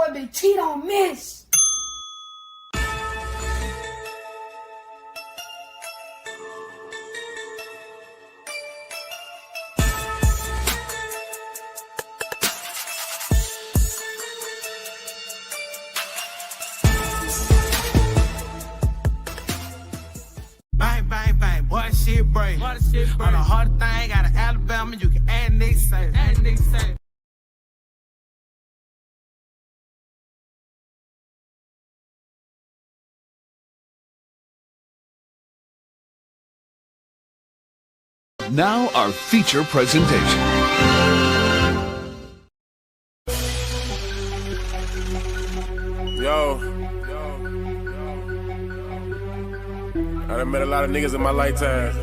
boy been cheat on miss. Bang, bang, bang, boy, shit break. On the hard thing, got an Alabama, you can add Nick say. Now our feature presentation. Yo, I done met a lot of niggas in my lifetime.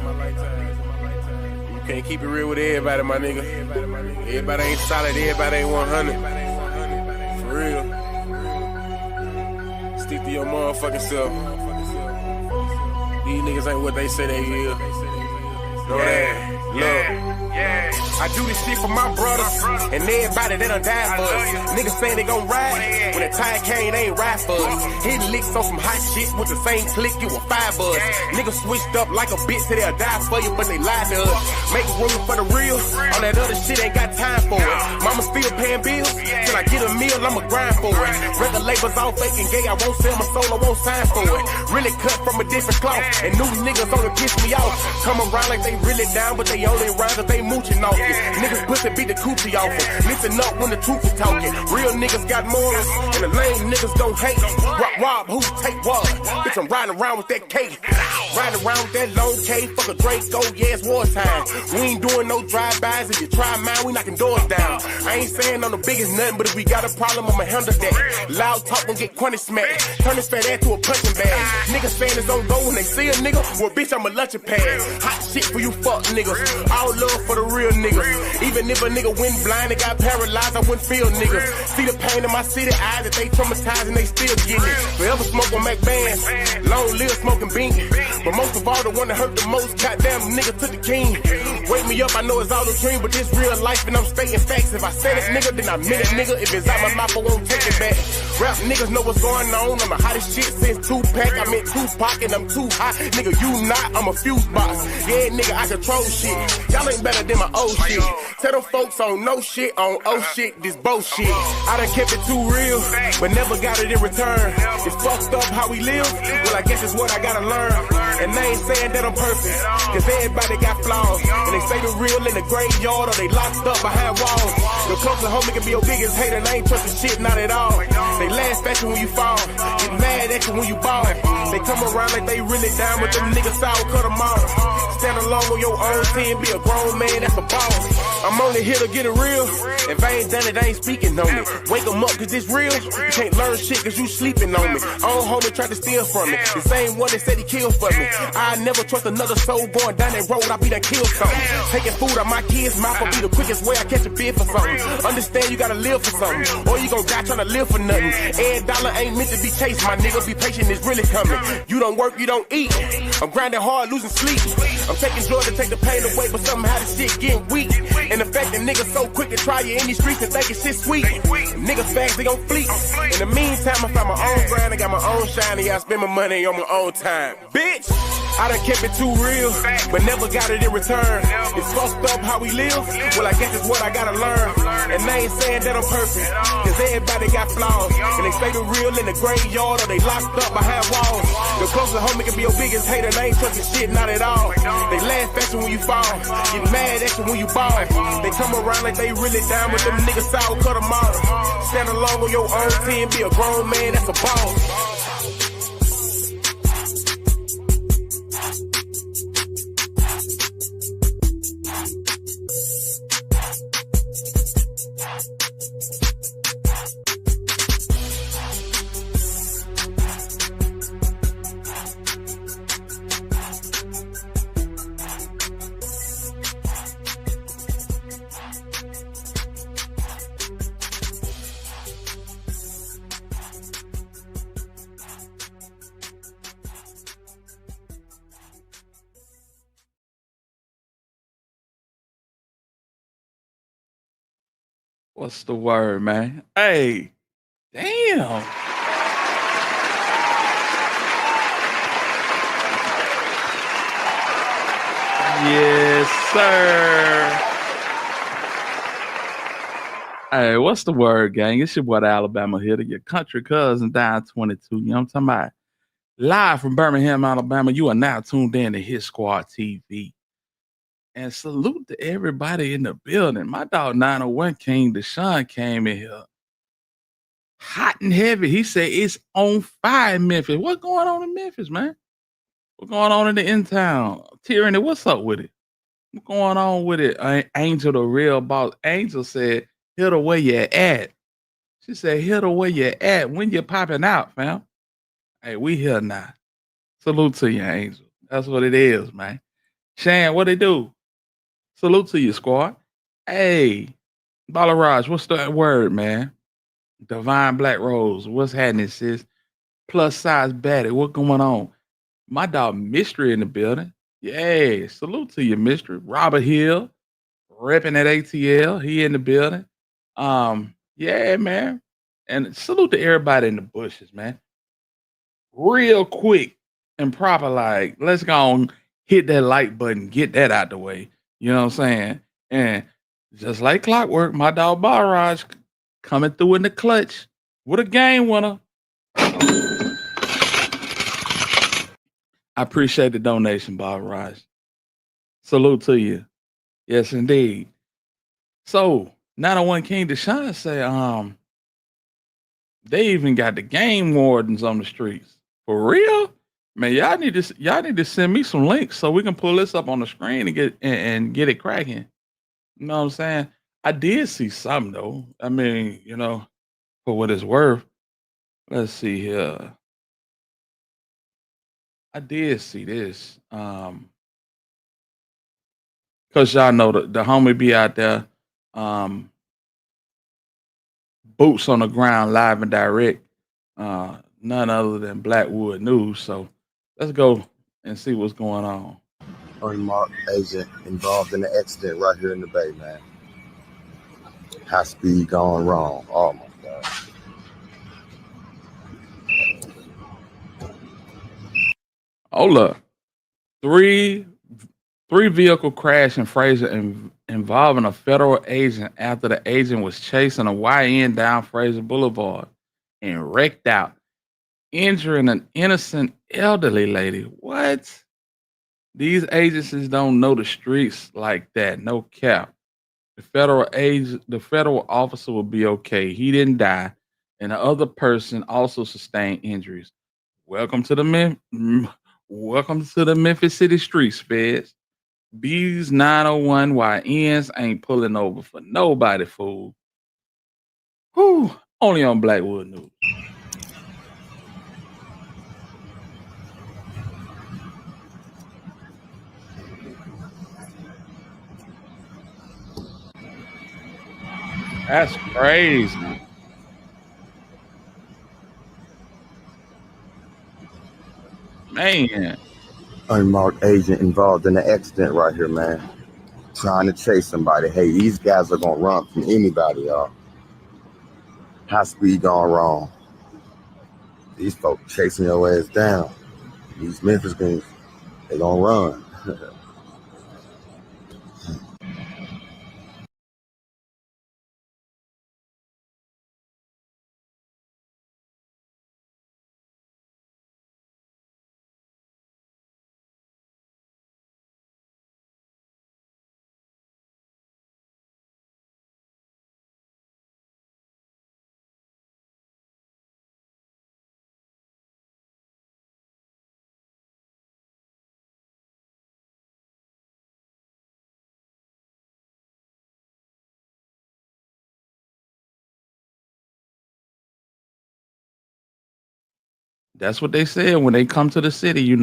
You can't keep it real with everybody, my nigga. Everybody ain't solid, everybody ain't 100. For real. Stick to your motherfucking self. These niggas ain't what they say they is. Know that? Yeah. I do this shit for my brothers and everybody that done died for us. Niggas saying they gon' ride, when the time came, they ain't ride for us. Hitting licks on some hot shit with the same click, you a 5 buzz. Niggas switched up like a bitch, so they'll die for you, but they lied to us. Make room for the real, all that other shit ain't got time for it. Mama still paying bills, till I get a meal, I'ma grind for it. Record labels all fake and gay, I won't sell my soul, I won't sign for it. Really cut from a different cloth, and new niggas only piss me off. Come around like they really down, but they only around cause they mooching off it. Niggas pussy beat the coochie off it. Listen up when the truth is talking. Real niggas got morals, and the lame niggas don't hate. Rob, who take what? Bitch, I'm riding around with that cake. Riding around with that long K, fuck a Draco, yeah, it's wartime. We ain't doing no drive-bys, if you try mine, we knocking doors down. I ain't saying I'm the biggest nothing, but if we got a problem, I'ma handle that. Loud talk gon' get crunny smacked. Turn this fat ass to a punching bag. Niggas saying it's don't go when they see a nigga. Well, bitch, I'm a lunching pad. Hot shit for you fuck niggas. All love for the real niggas. Even if a nigga went blind and got paralyzed, I wouldn't feel niggas. See the pain in my city eyes that they traumatized and they still getting it. Forever smoke on Mac bands, long live smoking bean. But most of all, the one that hurt the most, goddamn nigga took the king. Wake me up, I know it's all a dream, but this real life and I'm stating facts. If I said it, nigga, then I meant it, nigga. If it's out my mouth, I won't take it back. Rap niggas know what's going on. I'm the hottest shit since Tupac. I'm in Tupac and I'm too hot. Nigga, you not, I'm a fuse box. Yeah, nigga, I control shit. Y'all ain't better than my old shit. Tell them folks on no shit, on oh shit, this bullshit. I done kept it too real, but never got it in return. It's fucked up how we live, well I guess it's what I gotta learn. And they ain't saying that I'm perfect, cause everybody got flaws. And they say the real in the graveyard or they locked up behind walls. Your closer homie can be your biggest hater, they ain't trusting shit, not at all. They laugh at you when you fall, get mad at you when you ball. They come around like they really down, but them niggas sour cut them off. Stand alone on your own team, be a grown man, that's a boss. I'm only here to get it real. If I ain't done it, I ain't speaking on it. Wake 'em up cause it's real. You can't learn shit cause you sleeping on me. Own homie tried to steal from me. The same one that said he killed for me. I never trust another soul going down that road, I be done killed something. Taking food out my kids' mouth will be the quickest way I catch a bid for something. Understand you gotta live for something, or you gon' die trying to live for nothing. Every dollar ain't meant to be chased, my nigga. Be patient, it's really coming. You don't work, you don't eat. I'm grinding hard, losing sleep. I'm taking drugs to take the pain away, but somehow the shit getting weak. And the fact that niggas so quick to try you in these streets and think it's shit sweet. Niggas fast, they gon' fleet. In the meantime, I found my own grind, I got my own shine, and I spend my money on my own time. Bitch, I done kept it too real, but never got it in return. It's fucked up how we live, well I guess it's what I gotta learn. And they ain't saying that I'm perfect, cause everybody got flaws. And they say the real in the graveyard or they locked up behind walls. Your closer homie can be your biggest hater, they ain't trusting shit, not at all. They laugh at you when you fall, get mad at you when you ball. They come around like they really down, but them niggas sour cut them off. Stand alone on your own team, be a grown man, that's a boss. What's the word, man? Hey, Damn. Yes, sir. Hey, what's the word, gang? It's your boy, the Alabama Hitter, your country cousin, down 22. You know what I'm talking about? Live from Birmingham, Alabama. You are now tuned in to Hit Squad TV. And salute to everybody in the building. My dog 901 King Deshaun came in here hot and heavy. He said it's on fire in Memphis. What's going on in Memphis, man? What's going on in the in town? Tyranny, what's up with it? What's going on with it? Angel, the real boss. Angel said, hit her where you at. She said, hit her where you at. When you popping out, fam? Hey, we here now. Salute to you, Angel. That's what it is, man. Shan, what they do? Salute to you, squad. Hey, Balaraj, what's that word, man? Divine Black Rose, what's happening, sis? Plus size Batty, what going on? My dog Mystery in the building. Yeah, salute to you, Mystery. Robert Hill, repping at ATL. He in the building. Yeah, man. And salute to everybody in the bushes, man. Real quick and proper, like, let's go on, hit that like button, get that out the way. You know what I'm saying? And just like clockwork, my dog Barrage coming through in the clutch with a game winner. I appreciate the donation, Barrage. Salute to you. Yes, indeed. So, 901 King Deshaun say, they even got the game wardens on the streets. For real? Man, y'all need to send me some links so we can pull this up on the screen and get it cracking. You know what I'm saying? I did see some though. I mean, for what it's worth. Let's see here. I did see this. Cause y'all know the homie be out there, boots on the ground, live and direct. None other than Blackwood News. So let's go and see what's going on. Unmarked agent involved in the accident right here in the Bay, man. High speed gone wrong. Oh my God. Hold up. Three vehicle crash in Fraser involving a federal agent after the agent was chasing a YN down Fraser Boulevard and wrecked out, injuring an innocent elderly lady. What? These agencies don't know the streets like that. No cap. The federal officer will be okay. He didn't die, and the other person also sustained injuries. Welcome to the Memphis City streets, feds. B's 901 YNs ain't pulling over for nobody, fool. Whew, only on Blackwood News. That's crazy. Man. Unmarked agent involved in the accident right here, man. Trying to chase somebody. Hey, these guys are gonna run from anybody, y'all. High speed gone wrong. These folks chasing your ass down. These Memphis guys, they gonna run. That's what they said when they come to the city.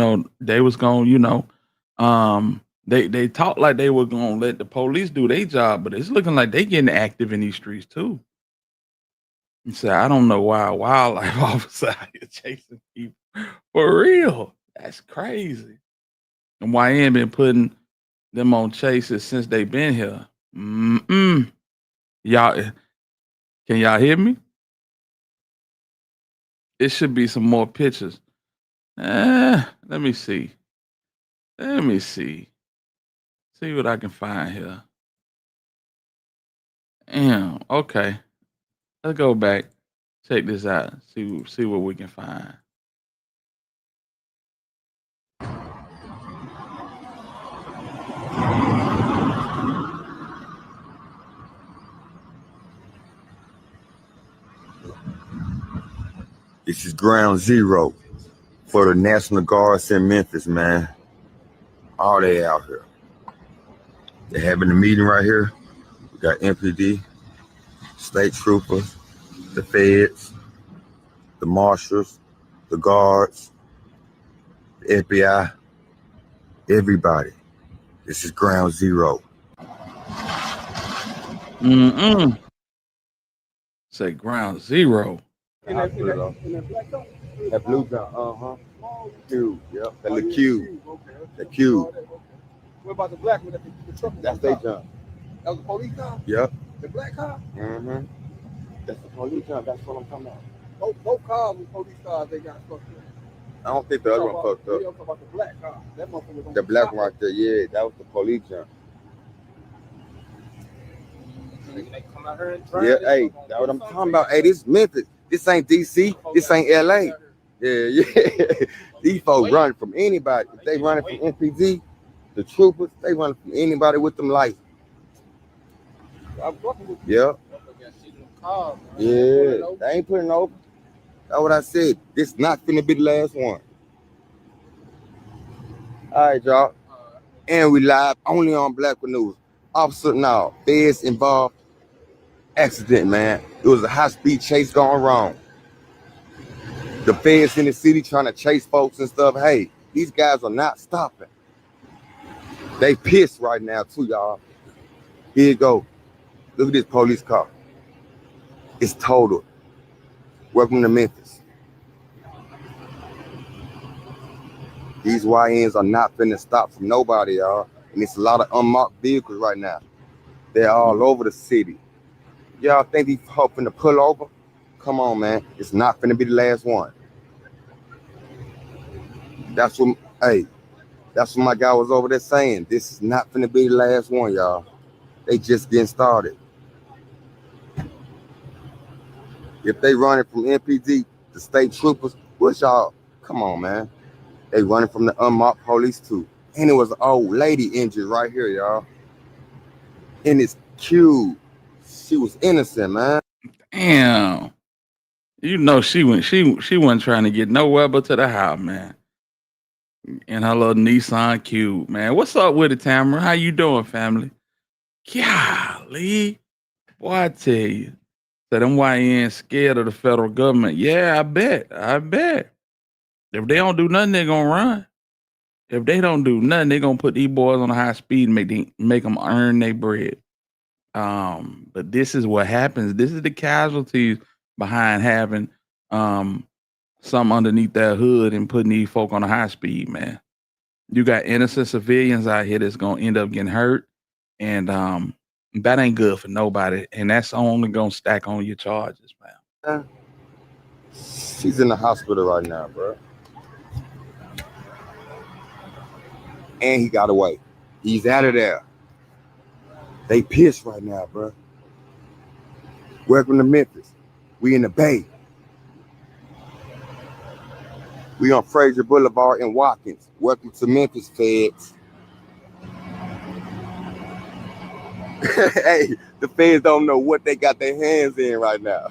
They was going. They talk like they were gonna let the police do their job, but it's looking like they getting active in these streets too. He said, I don't know why a wildlife officer out here chasing people for real. That's crazy. And YN been putting them on chases since they been here. Y'all, can y'all hear me? It should be some more pictures. Let me see. Let me see. See what I can find here. Damn. Okay. Let's go back. Check this out. See what we can find. This is ground zero for the National Guards in Memphis, man. All they out here. They're having a meeting right here. We got MPD, state troopers, the feds, the marshals, the guards, the FBI, everybody. This is ground zero. Say ground zero. That blue jump, Q, yep. That little Q. The Q. What about the black one? The truck? That's they jump. That was the police car? Yep. The black car? Mm-hmm. That's the police jump. That's what I'm talking about. Both cars were police cars. They got fucked up. I don't think the other one fucked up. I'm talking about the black car. That motherfucker was on The black one right there, yeah, that was the police jump. They come out here and drive. Yeah, hey, that's what I'm talking about. Hey, this Memphis. This ain't DC. This ain't LA. Yeah. These folks running from anybody. If they running from MPD, the troopers, they running from anybody with them lights. Yeah. Yeah. They ain't putting over. That's what I said. This not finna be the last one. All right, y'all. And we live only on Black News. Officer now, feds involved. Accident, man. It was a high-speed chase going wrong. The feds in the city trying to chase folks and stuff. Hey, these guys are not stopping. They pissed right now too, y'all. Here you go. Look at this police car. It's totaled. Welcome to Memphis. These YNs are not finna stop from nobody, y'all. And it's a lot of unmarked vehicles right now. They're all over the city. Y'all think these hoping to pull over? Come on, man. It's not finna be the last one. That's what my guy was over there saying. This is not finna be the last one, y'all. They just getting started. If they running from MPD, the state troopers, what y'all? Come on, man. They running from the unmarked police too. And it was an old lady injured right here, y'all. And it's cute. She was innocent, man. Damn. You know she wasn't trying to get nowhere but to the house, man. In her little Nissan Cube, man. What's up with it, Tamara? How you doing, family? Golly. Boy, I tell you. So them YNs scared of the federal government. Yeah, I bet. If they don't do nothing, they're gonna run. If they don't do nothing, they're gonna put these boys on a high speed and make them earn their bread. But this is what happens. This is the casualties behind having something underneath that hood and putting these folk on a high speed, man. You got innocent civilians out here that's gonna end up getting hurt, and that ain't good for nobody. And that's only gonna stack on your charges, man. She's in the hospital right now, bro. And he got away. He's out of there. They pissed right now, bro. Welcome to Memphis. We in the Bay. We on Fraser Boulevard in Watkins. Welcome to Memphis, feds. Hey, the feds don't know what they got their hands in right now.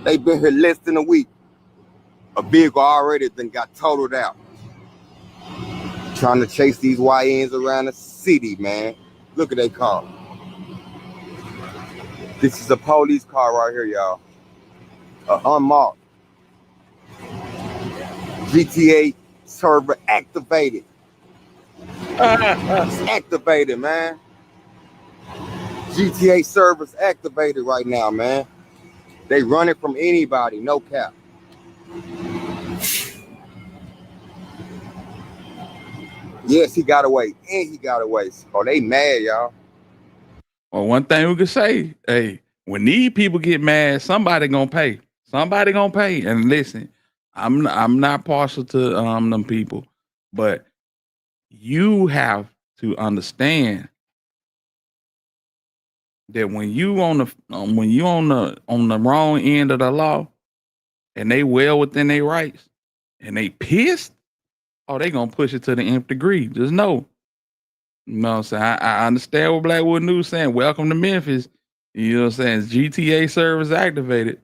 They been here less than a week. A vehicle already then got totaled out. Trying to chase these YNs around the city, man. Look at that car. This is a police car right here, y'all. Unmarked. GTA server activated. It's activated, man. GTA servers activated right now, man. They running from anybody, no cap. Yes, he got away, and he got away. Oh, they mad, y'all. Well, one thing we could say, hey, when these people get mad, somebody gonna pay. Somebody gonna pay. And listen, I'm not partial to them people, but you have to understand that when you on the on the wrong end of the law and they well within their rights and they pissed, oh, they gonna push it to the nth degree. Just know. You know what I'm saying? I understand what Blackwood News saying. Welcome to Memphis. You know what I'm saying? GTA service activated.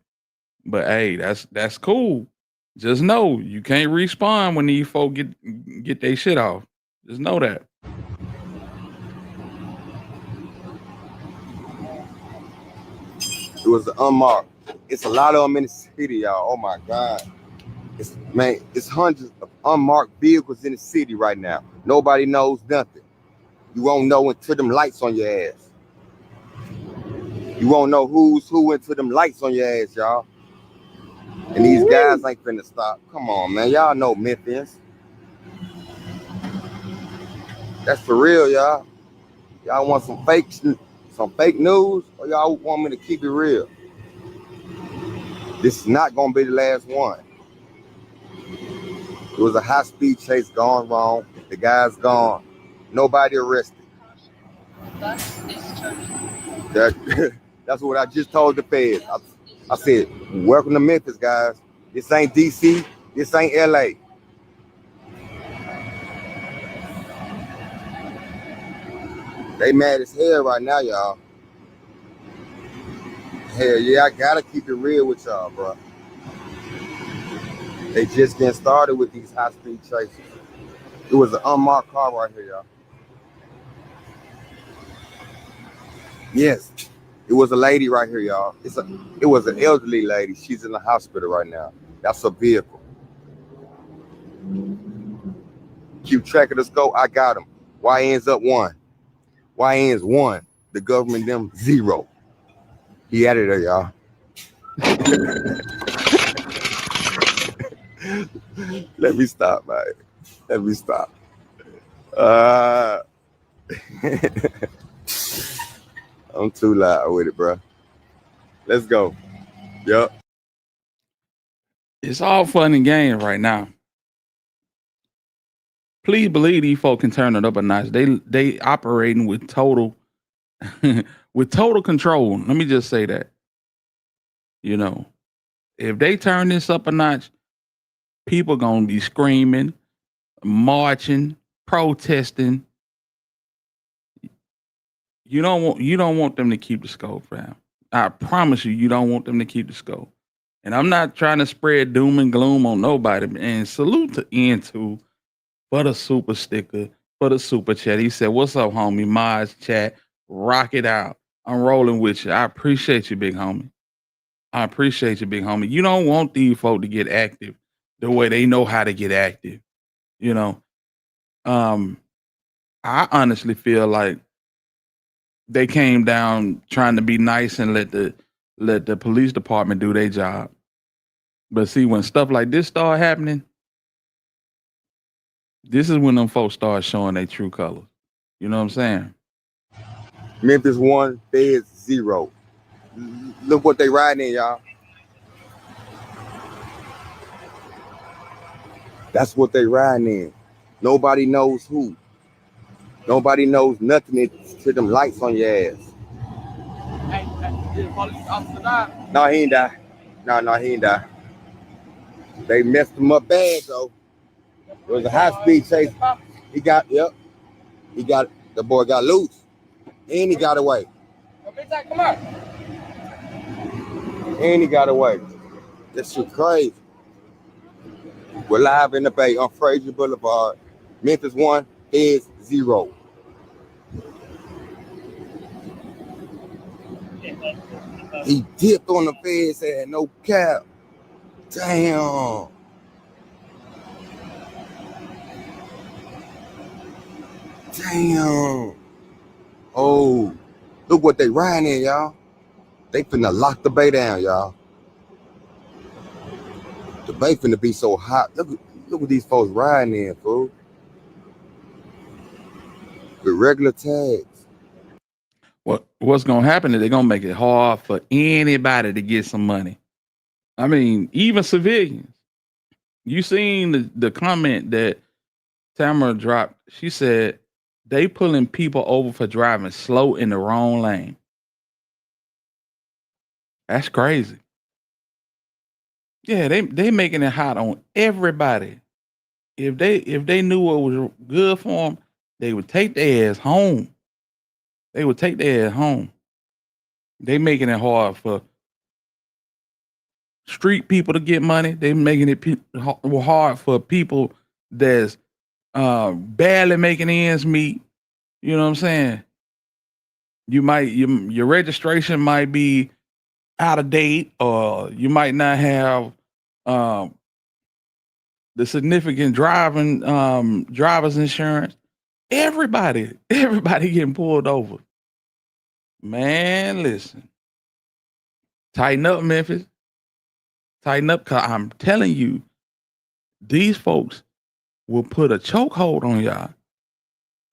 But hey, that's cool. Just know you can't respawn when these folk get their shit off. Just know that. It was unmarked. It's a lot of them in the city, y'all. Oh my God. It's hundreds of unmarked vehicles in the city right now. Nobody knows nothing. You won't know until them lights on your ass. You won't know who's who until them lights on your ass, y'all. And these guys ain't finna stop. Come on, man. Y'all know Memphis. That's for real, y'all. Y'all want some fake news, or y'all want me to keep it real? This is not gonna be the last one. It was a high-speed chase gone wrong. The guy's gone. Nobody arrested. That's what I just told the feds. I said, welcome to Memphis, guys. This ain't DC. This ain't LA. They mad as hell right now, y'all. Hell yeah, I gotta keep it real with y'all, bro. They just getting started with these high-speed chases. It was an unmarked car right here, y'all. Yes, it was a lady right here, y'all. It was an elderly lady. She's in the hospital right now. That's a vehicle. Keep track of the scope. I got him. YN's up 1. YN's 1. The government them 0. He added her, y'all. Let me stop, man. Let me stop. I'm too loud with it, bro. Let's go. Yup. It's all fun and games right now. Please believe these folk can turn it up a notch. They operating with total with total control. Let me just say that. You know, if they turn this up a notch, people gonna be screaming, marching, protesting. You don't want them to keep the scope, fam. I promise you don't want them to keep the scope. And I'm not trying to spread doom and gloom on nobody. And salute to N2 for the super sticker, for the super chat. He said, "What's up, homie? Maj chat, rock it out. I'm rolling with you. I appreciate you, big homie. I appreciate you, big homie. You don't want these folk to get active the way they know how to get active. You know, I honestly feel like they came down trying to be nice and let the police department do their job. But see, when stuff like this start happening, this is when them folks start showing their true colors. You know what I'm saying? Memphis 1, Feds 0. Look what they riding in, y'all. That's what they riding in. Nobody knows who. Nobody knows nothing to them lights on your ass. Hey, did the police officer die? No, he ain't die. No, he ain't die. They messed him up bad, though. It was a high-speed chase. The boy got loose. And he got away. Come on. And he got away. This shit crazy. We're live in the Bay on Fraser Boulevard. Memphis 1, Feds 0. He dipped on the feds and no cap. Damn. Damn. Oh, look what they riding in, y'all. They finna lock the Bay down, y'all. The Bay finna be so hot. Look what these folks riding in, fool. With regular tags. What's gonna happen is they're gonna make it hard for anybody to get some money. I mean, even civilians. You seen the comment that Tamara dropped? She said they pulling people over for driving slow in the wrong lane. That's crazy. Yeah, they making it hot on everybody. If they knew what was good for them, they would take their ass home. They would take their ass home. They making it hard for street people to get money. They making it hard for people that's barely making ends meet. You know what I'm saying? You might your registration might be out of date, or you might not have um, the significant driver's insurance. Everybody getting pulled over. Man, listen, tighten up, Memphis. Tighten up, cause I'm telling you, these folks will put a chokehold on y'all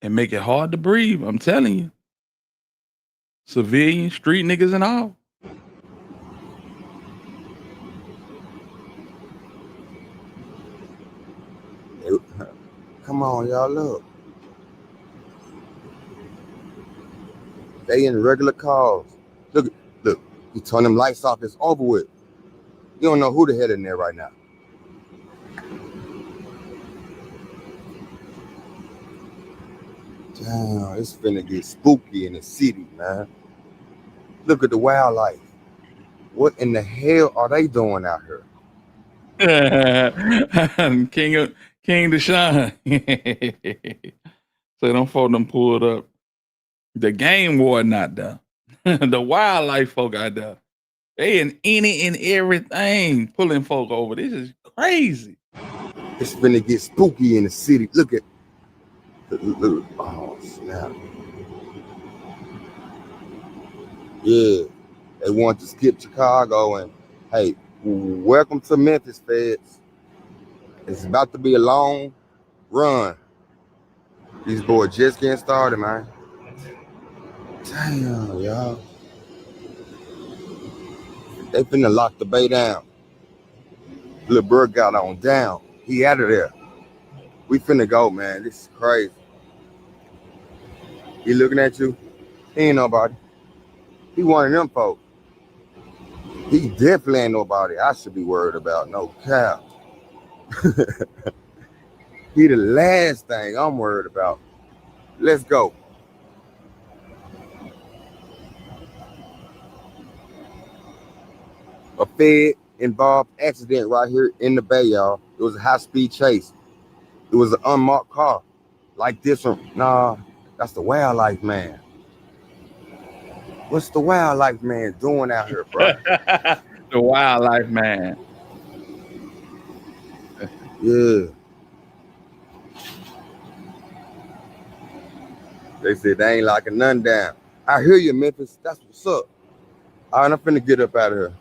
and make it hard to breathe. I'm telling you, civilian, street niggas, and all. Come on, y'all, look. They in regular cars. Look, you turn them lights off, it's over with. You don't know who the hell in there right now. Damn, it's finna get spooky in the city, man. Look at the wildlife. What in the hell are they doing out here? King Deshaun. So them folk them pulled up. The game war not there. The wildlife folk out there. They in any and everything pulling folk over. This is crazy. It's finna get spooky in the city. Look. Oh, snap. Yeah, they want to skip Chicago and, hey, welcome to Memphis, feds. It's about to be a long run. These boys just getting started, man. Damn, y'all. They finna lock the bay down. Little bird got on down. He out of there. We finna go, man. This is crazy. He looking at you. He ain't nobody. He one of them folks. He definitely ain't nobody I should be worried about. No cap. He the last thing I'm worried about. Let's go. A Fed involved accident right here in the bay, y'all. It was a high-speed chase. It was an unmarked car. Like this one. Nah, that's the wildlife man. What's the wildlife man doing out here, bro? The wildlife man. Yeah. They said they ain't locking none down. I hear you, Memphis. That's what's up. All right, I'm finna get up out of here.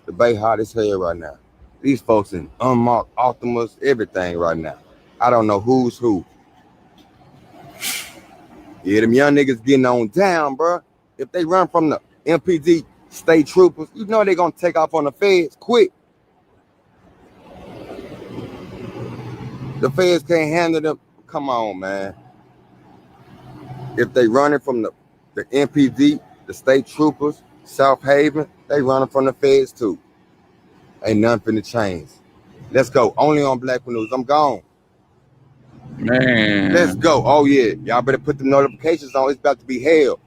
The bay hot as hell right now. These folks in unmarked Optimus, everything right now. I don't know who's who. Yeah, them young niggas getting on down, bro. If they run from the MPD state troopers, you know they gonna take off on the feds quick. The feds can't handle them. Come on, man. If they running from the MPD, the state troopers, South Haven, they running from the feds too. Ain't nothing finna change. Let's go. Only on Black News. I'm gone. Man. Let's go. Oh yeah. Y'all better put the notifications on. It's about to be hell.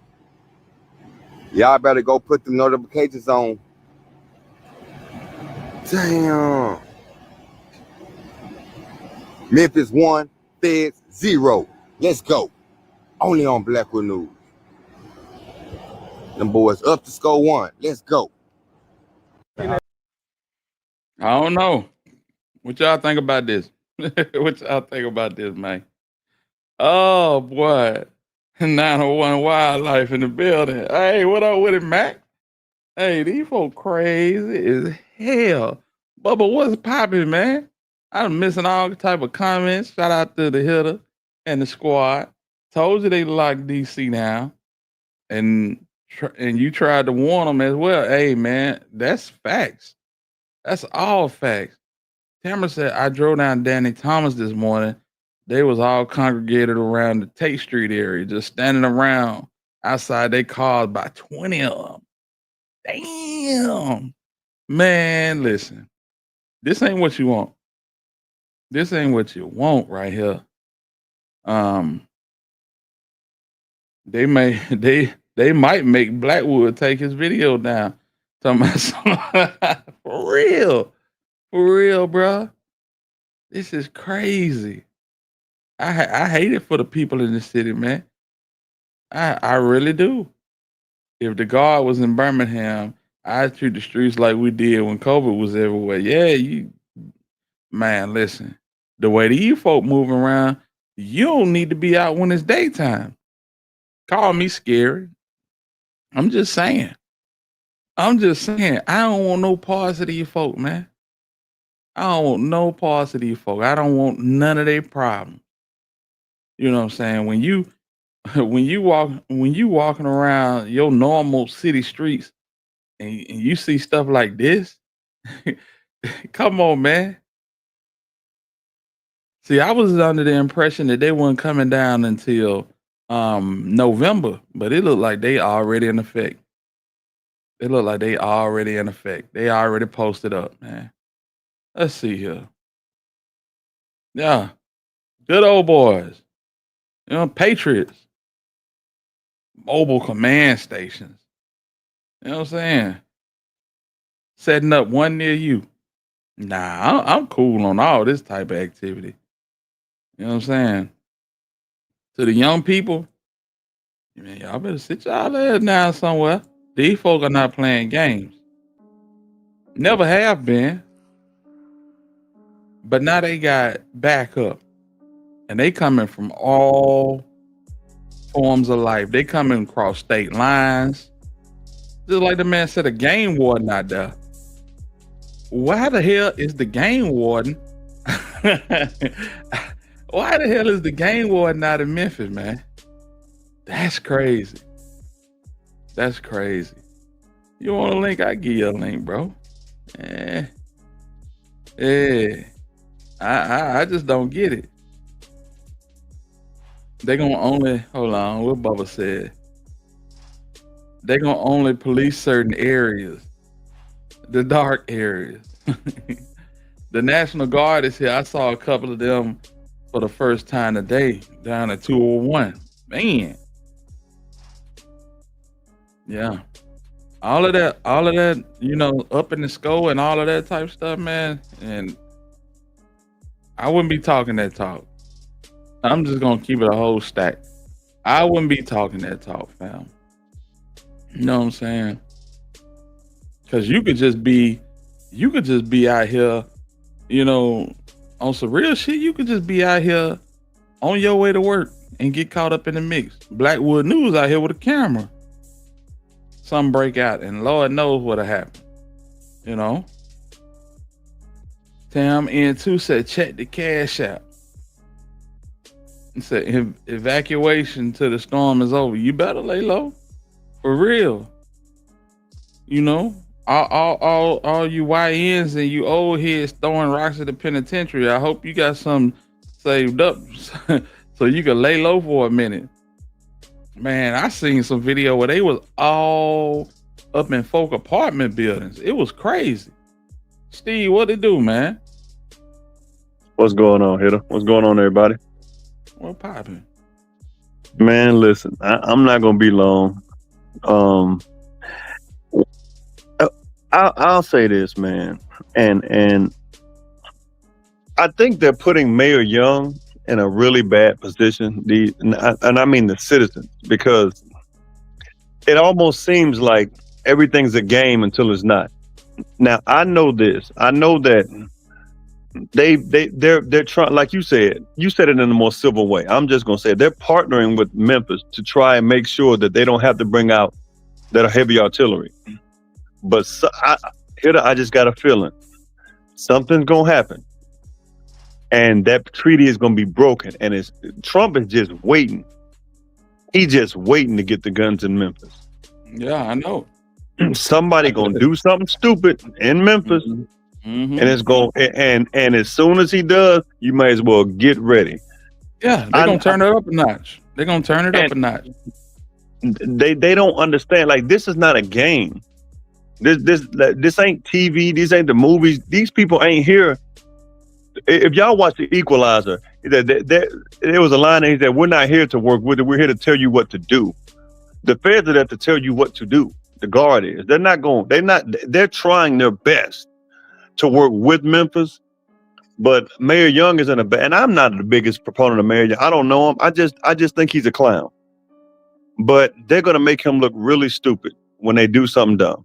Y'all better go put the notifications on. Damn. Memphis 1, Feds 0. Let's go. Only on Blackwood News. Them boys up to score 1. Let's go. I don't know. What y'all think about this? What y'all think about this, man? Oh boy. 901 Wildlife in the building. Hey, what up with it, Mac? Hey, these folk crazy as hell. Bubba, what's popping, man? I'm missing all type of comments. Shout out to the hitter and the squad. Told you they locked DC now. And you tried to warn them as well. Hey, man, that's facts. That's all facts. Tamara said, I drove down Danny Thomas this morning. They was all congregated around the Tate Street area, just standing around outside they cars, by 20 of them. Damn. Man, listen. This ain't what you want. This ain't what you want right here. They might make Blackwood take his video down. Talking about for real, bro. This is crazy. I hate it for the people in the city, man. I really do. If the guard was in Birmingham, I'd treat the streets like we did when COVID was everywhere. Yeah, man, listen. The way these folk moving around, you don't need to be out when it's daytime. Call me scary. I'm just saying. I don't want no parts of these folk, man. I don't want no parts of these folk. I don't want none of their problems. You know what I'm saying? When you walking around your normal city streets and you see stuff like this, come on, man. See, I was under the impression that they weren't coming down until November, but it looked like they already in effect. They already posted up, man. Let's see here. Yeah. Good old boys. You know, Patriots. Mobile command stations. You know what I'm saying? Setting up one near you. Nah, I'm cool on all this type of activity. You know what I'm saying? To the young people, man, y'all better sit y'all ass down somewhere. These folk are not playing games. Never have been. But now they got backup. And they coming from all forms of life. They coming across state lines. Just like the man said, a game warden out there. Why the hell is the game warden? Why the hell is the game warden out in Memphis, man? That's crazy. That's crazy. You want a link? I give you a link, bro. I just don't get it. They gonna only hold on. What Bubba said. They gonna only police certain areas, the dark areas. The National Guard is here. I saw a couple of them for the first time today down at 201. Man, yeah. All of that, you know, up in the skull and all of that type of stuff, man. And I wouldn't be talking that talk. I'm just gonna keep it a whole stack. I wouldn't be talking that talk, fam. You know what I'm saying? Cause you could just be out here, you know, on some real shit. You could just be out here on your way to work and get caught up in the mix. Blackwood News out here with a camera. Something break out and Lord knows what'll happen. You know? Tam N2 said, check the cash out. It said, evacuation till the storm is over. You better lay low. For real. You know? All you YNs and you old heads throwing rocks at the penitentiary, I hope you got some saved up so you can lay low for a minute. Man, I seen some video where they was all up in folk apartment buildings. It was crazy. Steve, what it do, man? What's going on, Hitter? What's going on, everybody? What popping? Man, listen, I'm not gonna be long. I'll say this, man, and I think they're putting Mayor Young in a really bad position. And I mean the citizens, because it almost seems like everything's a game until it's not. Now I know this. I know that they're trying, like you said it in a more civil way. I'm just gonna say they're partnering with Memphis to try and make sure that they don't have to bring out that heavy artillery. But I just got a feeling something's gonna happen, and that treaty is gonna be broken. And Trump is just waiting. He's just waiting to get the guns in Memphis. Yeah, I know. Somebody gonna do something stupid in Memphis, Mhm. And it's going and as soon as he does, you may as well get ready. Yeah, they're gonna turn it up a notch. They're gonna turn it up a notch. They don't understand. Like, this is not a game. This ain't TV. These ain't the movies. These people ain't here. If y'all watch The Equalizer, there was a line that he said, "We're not here to work with it. We're here to tell you what to do." The feds are there to tell you what to do. The guard is. They're trying their best to work with Memphis, but Mayor Young is in a bad, and I'm not the biggest proponent of Mayor Young. I don't know him. I just think he's a clown. But they're gonna make him look really stupid when they do something dumb.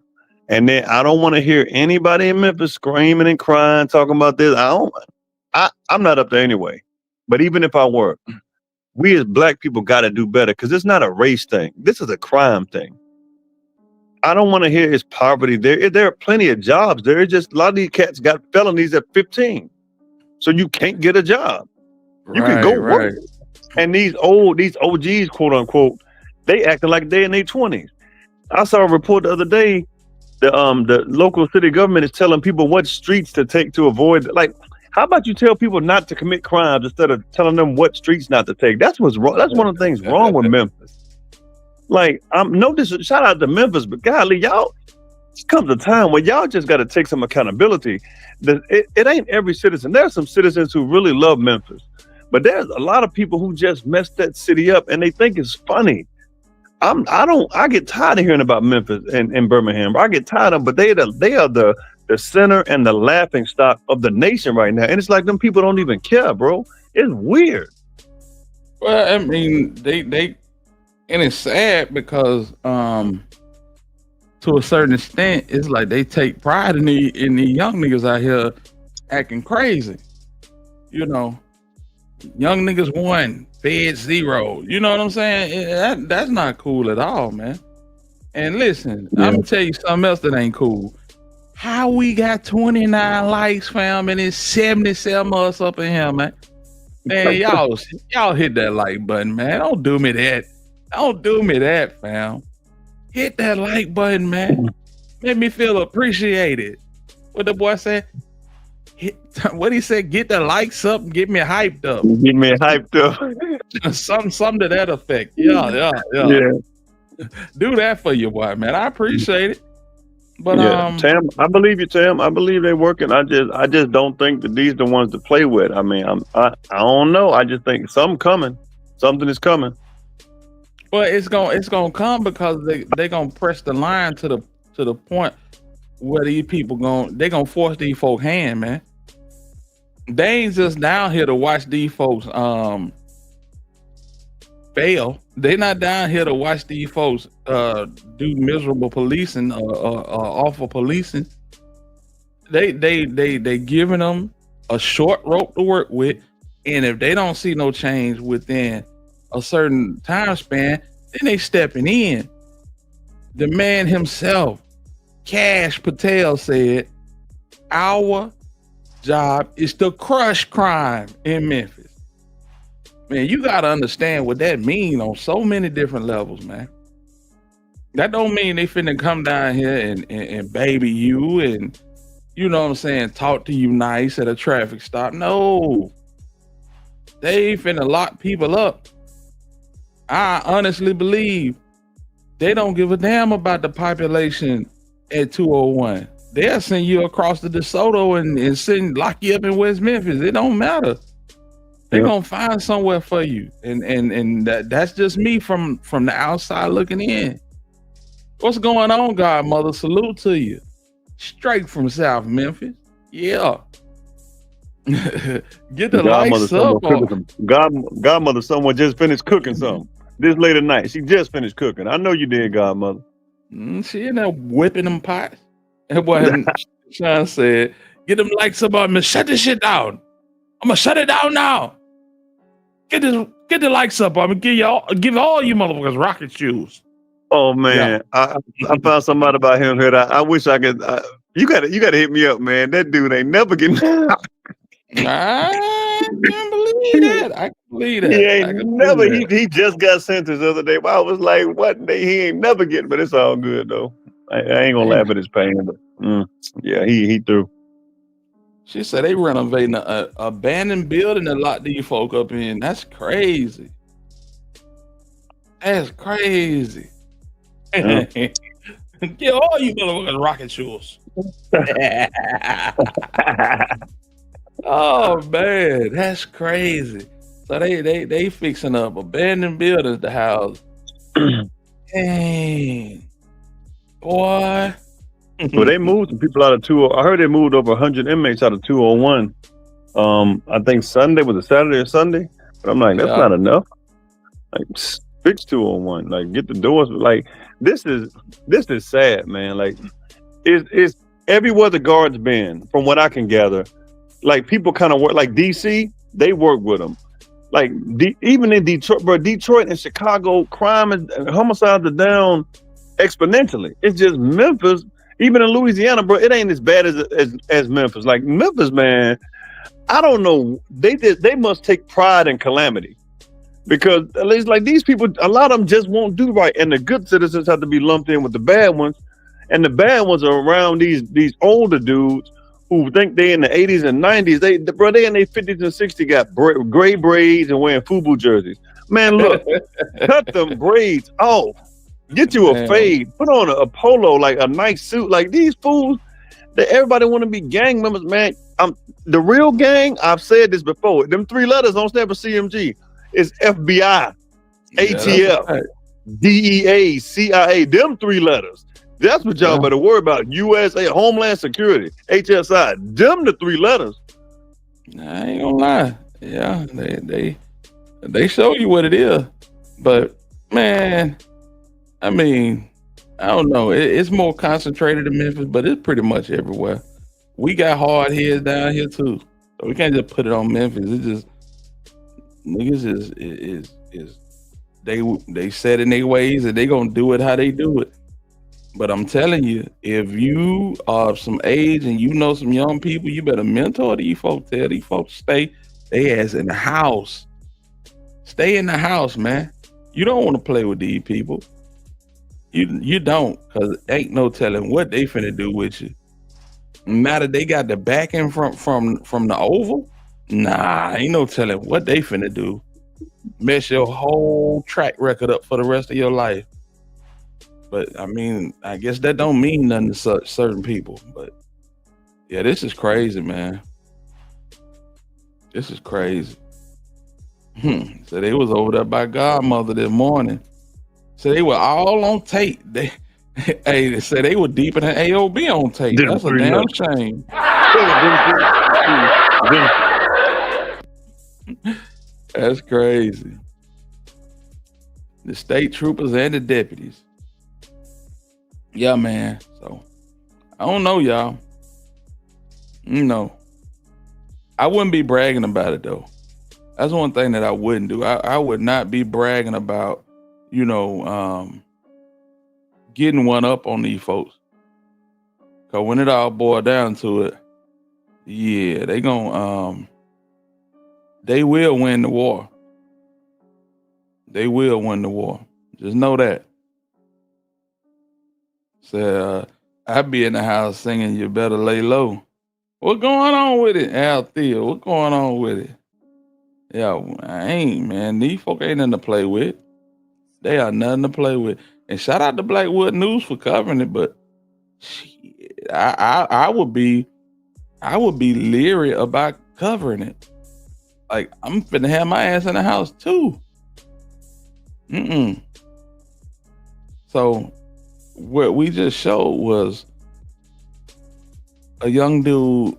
And then I don't want to hear anybody in Memphis screaming and crying, talking about this. I'm not up there anyway. But even if I were, we as black people got to do better, because it's not a race thing. This is a crime thing. I don't want to hear it's poverty. There are plenty of jobs. There are just a lot of these cats got felonies at 15. So you can't get a job. You can go work. And these OGs, quote unquote, they acting like they're in their 20s. I saw a report the other day. The local city government is telling people what streets to take to avoid. Like, how about you tell people not to commit crimes instead of telling them what streets not to take? That's what's wrong. That's one of the things wrong with Memphis. Like, shout out to Memphis, but golly, y'all, it comes a time where y'all just got to take some accountability. It ain't every citizen. There are some citizens who really love Memphis, but there's a lot of people who just messed that city up and they think it's funny. I get tired of hearing about Memphis and Birmingham. I get tired of, but they are the center and the laughing stock of the nation right now. And it's like them people don't even care, bro. It's weird. Well, I mean, they and it's sad because to a certain extent, it's like they take pride in the young niggas out here acting crazy. You know, young niggas 1, fed 0. You know what I'm saying? That's not cool at all, man. And listen, I'm gonna tell you something else that ain't cool. How we got 29 likes, fam, and it's 77 of us up in here, man. Man, y'all hit that like button, man. Don't do me that. Don't do me that, fam. Hit that like button, man. Make me feel appreciated. What the boy said? What he said? Get the likes up and get me hyped up. Get me hyped up. Something to that effect. Yeah. Do that for you, boy, man. I appreciate it. But Tam, I believe you, Tam. I believe they're working. I just don't think that these are the ones to play with. I mean, I don't know. I just think something is coming. Well, it's gonna come because they gonna press the line to the point where these people they gonna force these folk hand, man. They ain't just down here to watch these folks fail. They not down here to watch these folks do miserable policing or awful policing. They giving them a short rope to work with, and if they don't see no change within a certain time span, then they stepping in. The man himself, Cash Patel, said, "Our job is to crush crime in Memphis." Man, you gotta understand what that means on so many different levels, man. That don't mean they finna come down here and baby you and, you know what I'm saying, talk to you nice at a traffic stop. No, they finna lock people up. I honestly believe they don't give a damn about the population at 201. They'll send you across to DeSoto and lock you up in West Memphis. It don't matter. They're gonna find somewhere for you. And that's just me from the outside looking in. What's going on, Godmother? Salute to you. Straight from South Memphis. Yeah. Get the lights up. Godmother, someone just finished cooking something. This late at night, she just finished cooking. I know you did, Godmother. She in there whipping them pots. And what Sean said, get them lights up on me. Shut this shit down. I'm gonna shut it down now. Get the lights up. I'm gonna give all you motherfuckers rocket shoes. Oh man, yeah. I found somebody about him here. I wish I could. You gotta hit me up, man. That dude ain't never getting. I can't believe that. I can believe that. He ain't never. He just got sentenced the other day. But I was like, what? He ain't never getting. But it's all good though. I ain't gonna laugh at his pain. But yeah, he threw. She said they renovating a abandoned building to lock these folk up in. That's crazy. That's crazy. Yeah. Get all you motherfuckers rocket shoes. Oh man, that's crazy. So they fixing up abandoned buildings to house. Dang, boy. Well, they moved some people out of I heard they moved over 100 inmates out of 201. I think Sunday was a Saturday or Sunday, but I'm like, that's not enough. Like, fix 201. Like, get the doors. Like, this is sad, man. Like, it's everywhere the guards been, from what I can gather. Like, people kind of work. Like DC, they work with them. Like, even in Detroit, bro, Detroit and Chicago, crime and homicides are down exponentially. It's just Memphis. Even in Louisiana, bro, it ain't as bad as Memphis. Like Memphis, man, I don't know. They must take pride in calamity, because at least like these people, a lot of them just won't do right, and the good citizens have to be lumped in with the bad ones, and the bad ones are around these older dudes who think they in the 80s and 90s. They in their 50s and 60s got gray braids and wearing FUBU jerseys. Man, look, cut them braids off. Get you a fade, put on a polo, like a nice suit. Like these fools, everybody want to be gang members, man. The real gang, I've said this before, them 3 letters don't stand for CMG. It's FBI, ATF, DEA, CIA, them 3 letters. That's what y'all better worry about. USA, Homeland Security, HSI, them the 3 letters. I ain't gonna lie. Yeah, they show you what it is. But man, I mean, I don't know. It's more concentrated in Memphis, but it's pretty much everywhere. We got hard heads down here too, so we can't just put it on Memphis. It's just niggas is they set in their ways and they gonna do it how they do it. But I'm telling you, if you are some age and you know some young people, you better mentor these folks. Tell these folks stay they ass in the house. Stay in the house, man. You don't want to play with these people. You don't, because ain't no telling what they finna do with you. Now that they got the backing from the Oval, nah, ain't no telling what they finna do. Mess your whole track record up for the rest of your life. But I mean, I guess that don't mean nothing to certain people. But yeah, this is crazy, man. This is crazy. So they was over there by Godmother this morning. So they were all on tape. They said they were deep in the AOB on tape. That's a damn shame. That's crazy. The state troopers and the deputies. Yeah, man. So I don't know, y'all. You know, I wouldn't be bragging about it though. That's one thing that I wouldn't do. I would not be bragging about, getting one up on these folks. Cause when it all boils down to it, yeah, they will win the war. They will win the war. Just know that. So I'd be in the house singing "You Better Lay Low." What going on with it, Althea? What going on with it? Yeah, I ain't, man. These folk ain't nothing to play with. They are nothing to play with. And shout out to Blackwood News for covering it, but shit, I would be leery about covering it. Like, I'm finna have my ass in the house too. So what we just showed was a young dude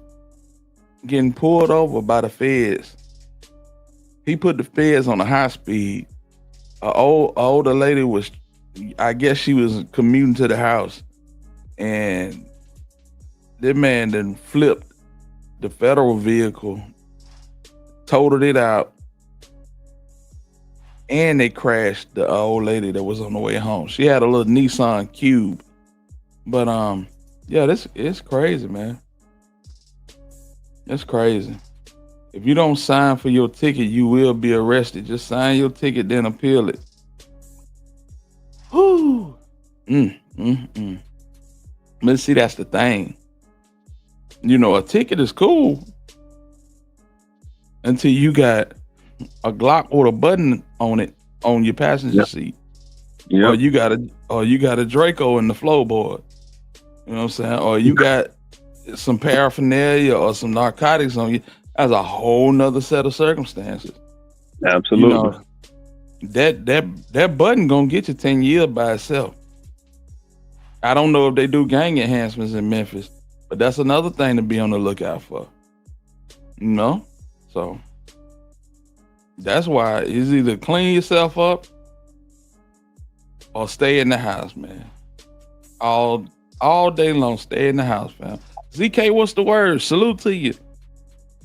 getting pulled over by the feds. He put the feds on a high speed. An older lady was, I guess she was commuting to the house, and this man then flipped the federal vehicle, totaled it out, and they crashed the old lady that was on the way home. She had a little Nissan Cube. But yeah, it's crazy, man. It's crazy. If you don't sign for your ticket, you will be arrested. Just sign your ticket, then appeal it. Whew. But see, that's the thing. a ticket is cool until you got a Glock with a button on it on your passenger seat. Or you got a Draco in the floorboard. You know what I'm saying? Or you got some paraphernalia or some narcotics on you. That's a whole nother set of circumstances. Absolutely. That button gonna get you 10 years by itself. I don't know if they do gang enhancements in Memphis, but that's another thing to be on the lookout for. So that's why it's either clean yourself up or stay in the house, man. All day long, stay in the house, fam. ZK, what's the word? Salute to you.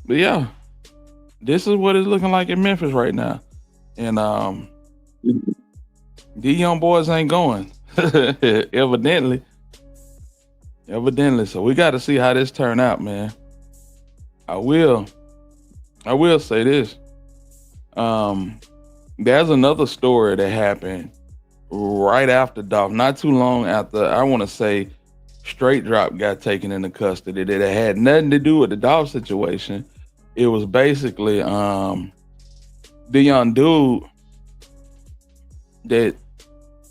But yeah, this is what it's looking like in Memphis right now. And these young boys ain't going. Evidently. So we got to see how this turn out, man. I will say this. There's another story that happened right after Dolph, not too long after, I want to say, Straight Drop got taken into custody. That it had nothing to do with the Dolph situation. It was basically the young dude that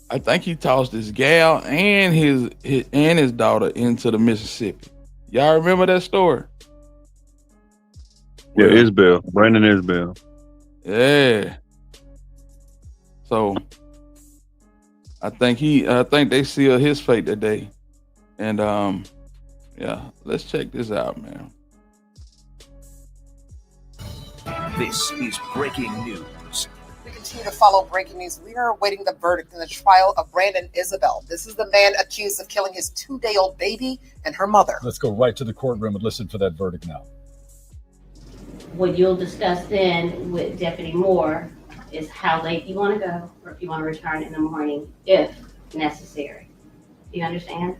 I think he tossed his gal and his daughter into the Mississippi. Y'all remember that story? Yeah, Isbell, Brandon Isbell. Yeah. So I think they sealed his fate today. And yeah, let's check this out, man. This is breaking news. We continue to follow breaking news. We are awaiting the verdict in the trial of Brandon Isabel. This is the man accused of killing his 2-day-old baby and her mother. Let's go right to the courtroom and listen for that verdict now. What you'll discuss then with Deputy Moore is how late you want to go or if you want to return in the morning if necessary. Do you understand?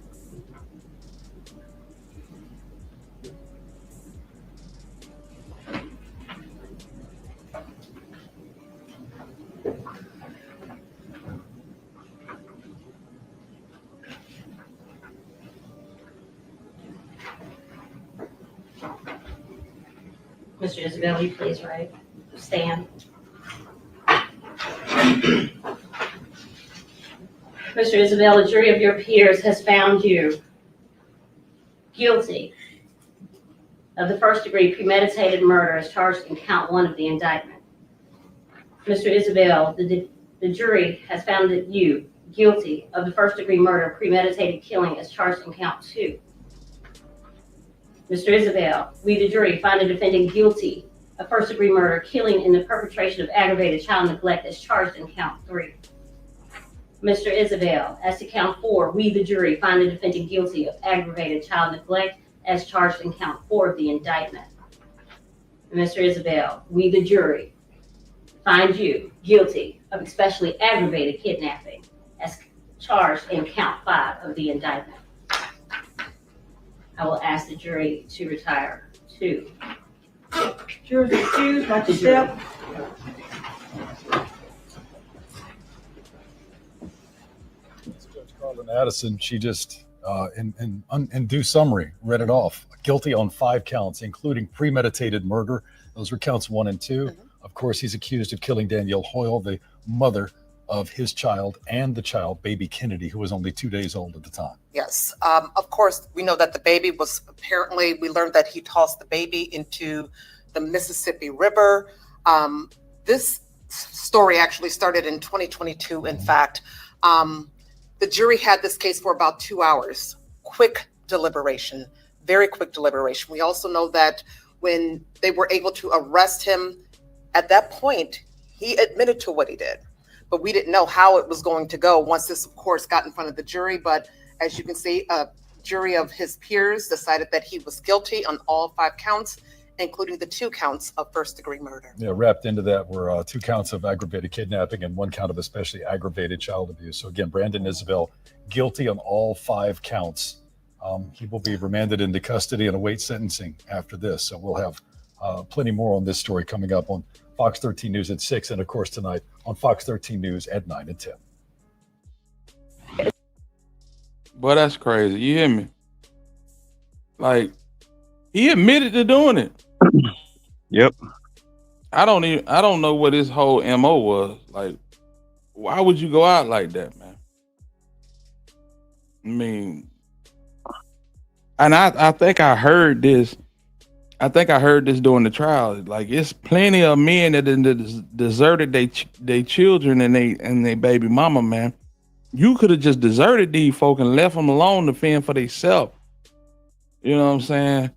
Mr. Isabel, will you please stand? Mr. Isabel, a jury of your peers has found you guilty of the first-degree premeditated murder as charged in count 1 of the indictment. Mr. Isabel, the jury has found that you guilty of the first-degree murder premeditated killing as charged in count 2. Mr. Isabel, we the jury find the defendant guilty of first-degree murder, killing in the perpetration of aggravated child neglect as charged in count 3. Mr. Isabel, as to count 4, we the jury find the defendant guilty of aggravated child neglect as charged in count 4 of the indictment. Mr. Isabel, we the jury find you guilty of especially aggravated kidnapping as charged in count 5 of the indictment. I will ask the jury to retire. 2. Jurors excused, back to step. Judge Carlin Addison, she just, in due summary, read it off. Guilty on 5 counts, including premeditated murder. Those were counts 1 and 2. Mm-hmm. Of course, he's accused of killing Danielle Hoyle, the mother of his child and the child, baby Kennedy, who was only 2 days old at the time. Yes. Of course, we know that the baby was apparently, we learned that he tossed the baby into the Mississippi River. This story actually started in 2022. In fact, the jury had this case for about 2 hours. Quick deliberation, very quick deliberation. We also know that when they were able to arrest him, at that point, he admitted to what he did. But we didn't know how it was going to go once this, of course, got in front of the jury. But as you can see, a jury of his peers decided that he was guilty on all 5 counts, including the 2 counts of first-degree murder. Yeah, wrapped into that were 2 counts of aggravated kidnapping and 1 count of especially aggravated child abuse. So again, Brandon Isabel guilty on all 5 counts. He will be remanded into custody and await sentencing after this. So we'll have plenty more on this story coming up on Fox 13 News at 6, and of course tonight on Fox 13 News at 9 and 10. Boy, that's crazy. You hear me? Like, He admitted to doing it. Yep. I don't know what his whole MO was. Like, why would you go out like that, man? I mean, and I think I heard this. I think I heard this during the trial. Like, it's plenty of men that deserted they children and they baby mama, man. You could have just deserted these folk and left them alone to fend for themselves. You know what I'm saying?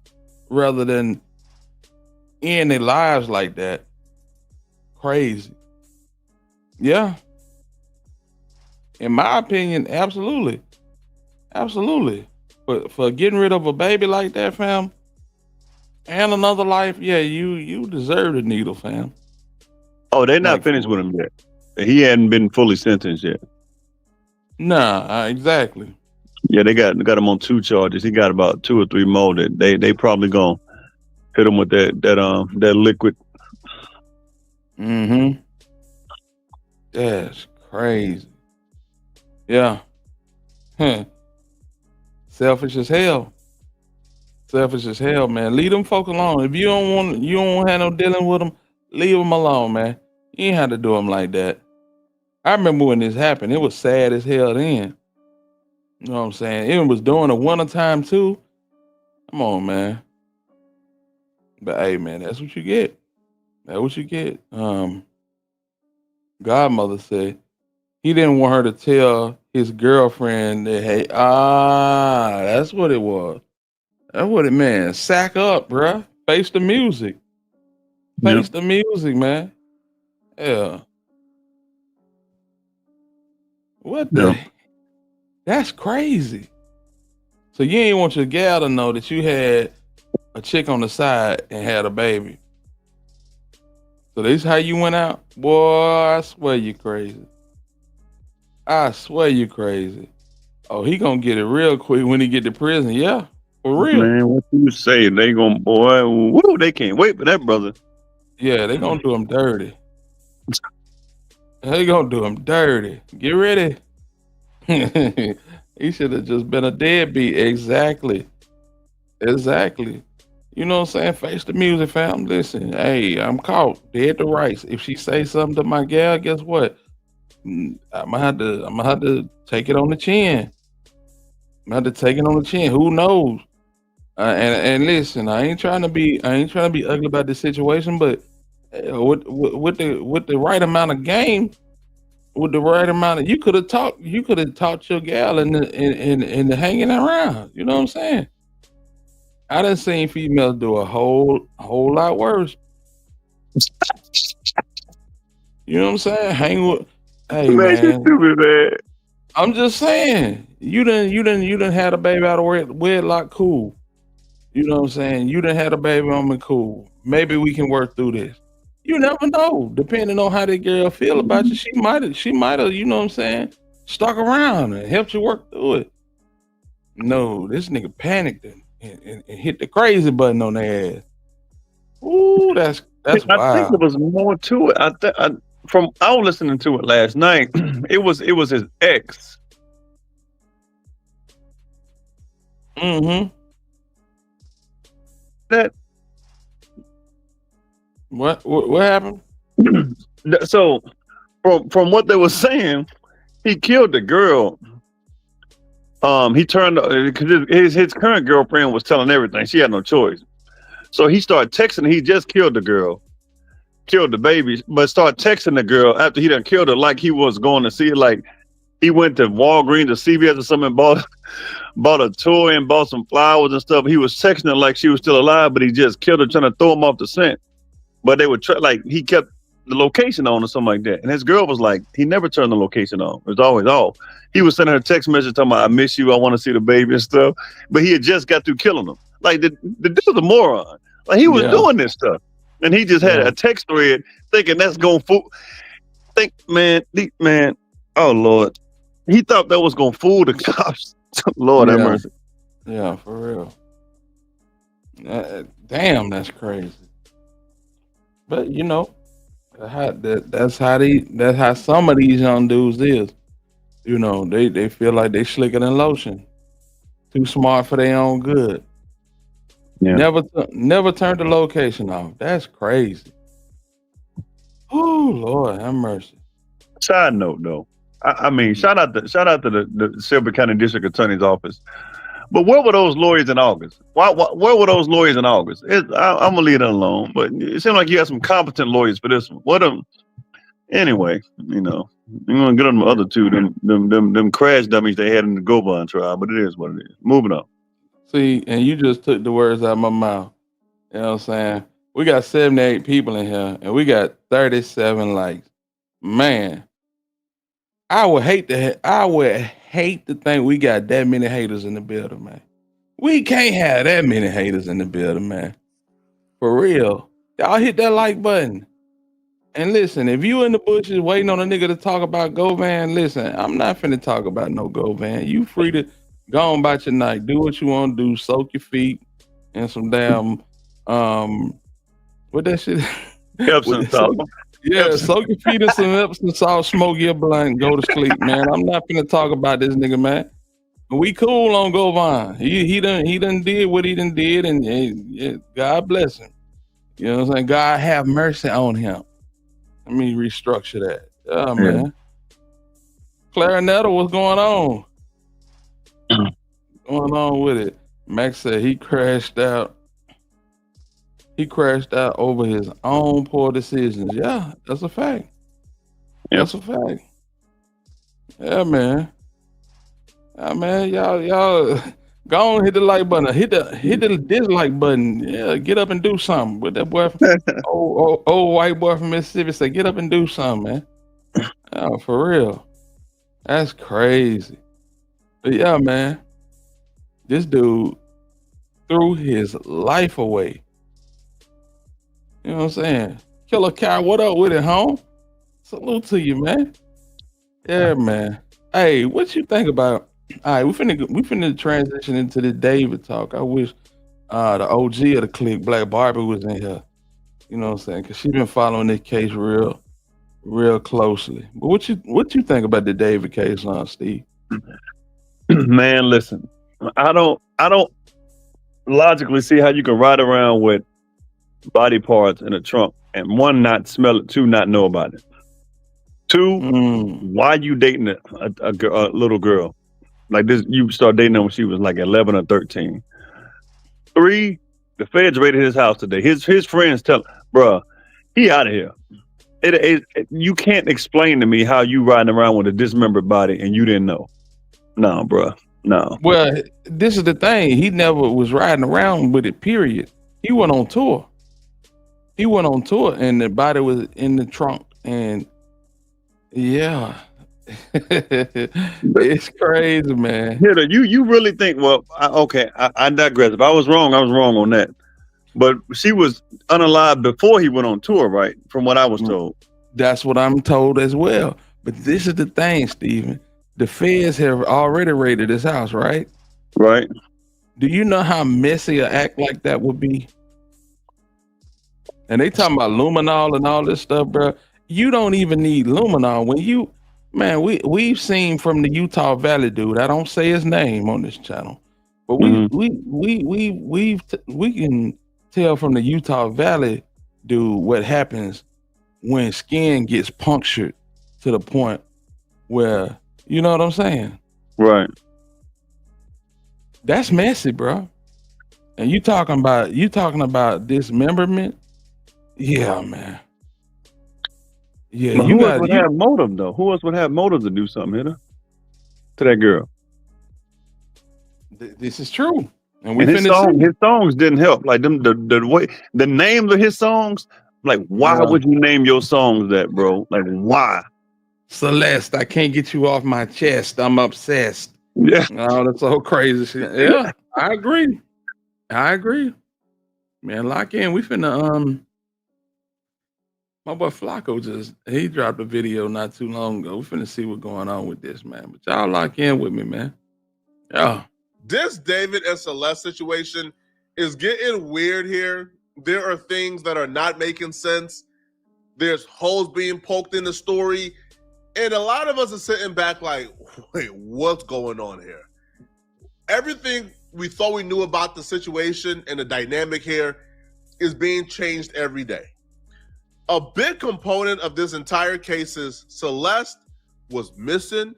Rather than end their lives like that. Crazy. Yeah. In my opinion, absolutely. Absolutely. But for getting rid of a baby like that, fam, and another life, yeah, you deserve the needle, fam. Oh, they're not finished with him yet. He hadn't been fully sentenced yet. Nah, exactly. Yeah, they got him on 2 charges. He got about 2 or 3 more that they probably gonna hit him with that liquid. Mm-hmm. That's crazy. Yeah. Huh. Selfish as hell. Selfish as hell, man. Leave them folk alone. If you don't have no dealing with them, leave them alone, man. You ain't have to do them like that. I remember when this happened. It was sad as hell then. You know what I'm saying? It was during the winter time too. Come on, man. But hey, man, that's what you get. That's what you get. Godmother said he didn't want her to tell his girlfriend that, hey, that's what it was. That's what it meant. Sack up, bruh. Face the music. Face the music, man. Yeah. What the? That's crazy. So you ain't want your gal to know that you had a chick on the side and had a baby. So this how you went out? Boy, I swear you crazy. I swear you crazy. Oh, he gonna get it real quick when he get to prison. Yeah, for real. Man, what you say? They gonna, boy, woo, they can't wait for that, brother. Yeah, they gonna do him dirty. They gonna do him dirty. Get ready. He should have just been a deadbeat. Exactly. You know what I'm saying? Face the music, fam. Listen, hey, I'm caught dead to rights. If she say something to my gal, guess what? I'm gonna have to take it on the chin. Who knows? And listen, I ain't trying to be ugly about this situation, but with the right amount of game, with the right amount of, you could have taught your gal in the hanging around. You know what I'm saying? I done seen females do a whole lot worse. You know what I'm saying? Hang with, hey man. Stupid, man. I'm just saying, you done had a baby out of wedlock, cool. You know what I'm saying? You done had a baby on me, cool. Maybe we can work through this. You never know. Depending on how the girl feel about you, she might have, you know what I'm saying, stuck around and helped you work through it. No, this nigga panicked and hit the crazy button on their ass. Ooh, that's wild. I think there was more to it. I was listening to it last night. It was his ex. Mm-hmm. That what happened? So from what they were saying, he killed the girl. He turned because his current girlfriend was telling everything. She had no choice. So he started texting. He just killed the girl, killed the baby, but started texting the girl after he done killed her, like he was going to see it. Like he went to Walgreens or CVS or something and bought a toy and bought some flowers and stuff. He was texting her like she was still alive, but he just killed her, trying to throw him off the scent. But they would like he kept the location on or something like that. And his girl was like, he never turned the location on. It was always off. He was sending her text message talking about, I miss you, I want to see the baby and stuff. But he had just got through killing them. Like the dude's a moron. Like he was doing this stuff. And he just had a text thread thinking that's gonna fool. Man, oh Lord. He thought that was gonna fool the cops. Lord have mercy. Yeah, for real. Damn, that's crazy. But you know, that's how some of these young dudes is. You know, they feel like they slicker than lotion. Too smart for their own good. Yeah. Never turned the location off. That's crazy. Oh Lord, have mercy. Side note, though, I mean, shout out to the Shelby County District Attorney's Office. But where were those lawyers in August? Where were those lawyers in August? I'm gonna leave that alone. But it seemed like you had some competent lawyers for this one. Anyway, you know, you're gonna get on the other two, them crash dummies they had in the Govan trial. But it is what it is. Moving on. See, and you just took the words out of my mouth. You know what I'm saying? We got 78 people in here, and we got 37 likes. Man, I would hate to think we got that many haters in the building, man. We can't have that many haters in the building, man. For real. Y'all hit that like button. And listen, if you in the bushes waiting on a nigga to talk about Govan, listen, I'm not finna talk about no Govan. You free to go on about your night. Do what you want to do. Soak your feet in some damn what that shit? Epsom salt. Yeah, soak your feet in some Epsom salt, smoke your blunt, and go to sleep, man. I'm not finna talk about this nigga, man. We cool on Govan. He done did what he done did, and God bless him. You know what I'm saying? God have mercy on him. Let me restructure that. Yeah, man. Clarinetta, what's going on? What's going on with it? Max said he crashed out. He crashed out over his own poor decisions. Yeah, that's a fact. That's a fact. Yeah, man. Yeah, man. Y'all go on, hit the like button. Hit the dislike button. Yeah, get up and do something. With that boy, old white boy from Mississippi said, get up and do something, man. Oh, for real. That's crazy. But yeah, man. This dude threw his life away. You know what I'm saying? Killer Kai, what up with it, home? Salute to you, man. Yeah, man. Hey, what you think about? All right, we finna transition into the David talk. I wish the OG of the clique, Black Barbie, was in here. You know what I'm saying? Because she been following this case real closely. But what you think about the David case, Steve? Man, listen, I don't logically see how you can ride around with body parts in a trunk and one, not smell it, two, not know about it. Two, why you dating a little girl like this? You started dating her when she was like 11 or 13. Three, the feds raided his house today. His friends tell, bruh, he out of here. You can't explain to me how you riding around with a dismembered body and you didn't know. No, bruh, no. Well, this is the thing. He never was riding around with it, period. He went on tour. And the body was in the trunk. And yeah, it's crazy, man. Hitter, you really think? Well, I digress. If I was wrong, I was wrong on that. But she was unalive before he went on tour, right? From what I was told. That's what I'm told as well. But this is the thing, Steven. The feds have already raided his house, right? Right. Do you know how messy an act like that would be? And they talking about luminol and all this stuff, bro. You don't even need luminol when you, man. We've seen from the Utah Valley dude. I don't say his name on this channel, but we can tell from the Utah Valley dude what happens when skin gets punctured to the point where, you know what I'm saying? Right. That's messy, bro. And you talking about dismemberment? Yeah, man. Yeah, but who else would have motive though? Who else would have motive to do something, Hitter? To that girl. This is true. And his songs didn't help. Like them, the way the names of his songs. Like, why would you name your songs that, bro? Like, why? Celeste, I can't get you off my chest. I'm obsessed. Yeah. Oh, that's so crazy shit. Yeah, I agree. Man, lock in. We finna my boy Flacco he dropped a video not too long ago. We finna see what's going on with this, man. But y'all lock in with me, man. Yeah. This David and Celeste situation is getting weird here. There are things that are not making sense. There's holes being poked in the story. And a lot of us are sitting back like, wait, what's going on here? Everything we thought we knew about the situation and the dynamic here is being changed every day. A big component of this entire case is Celeste was missing.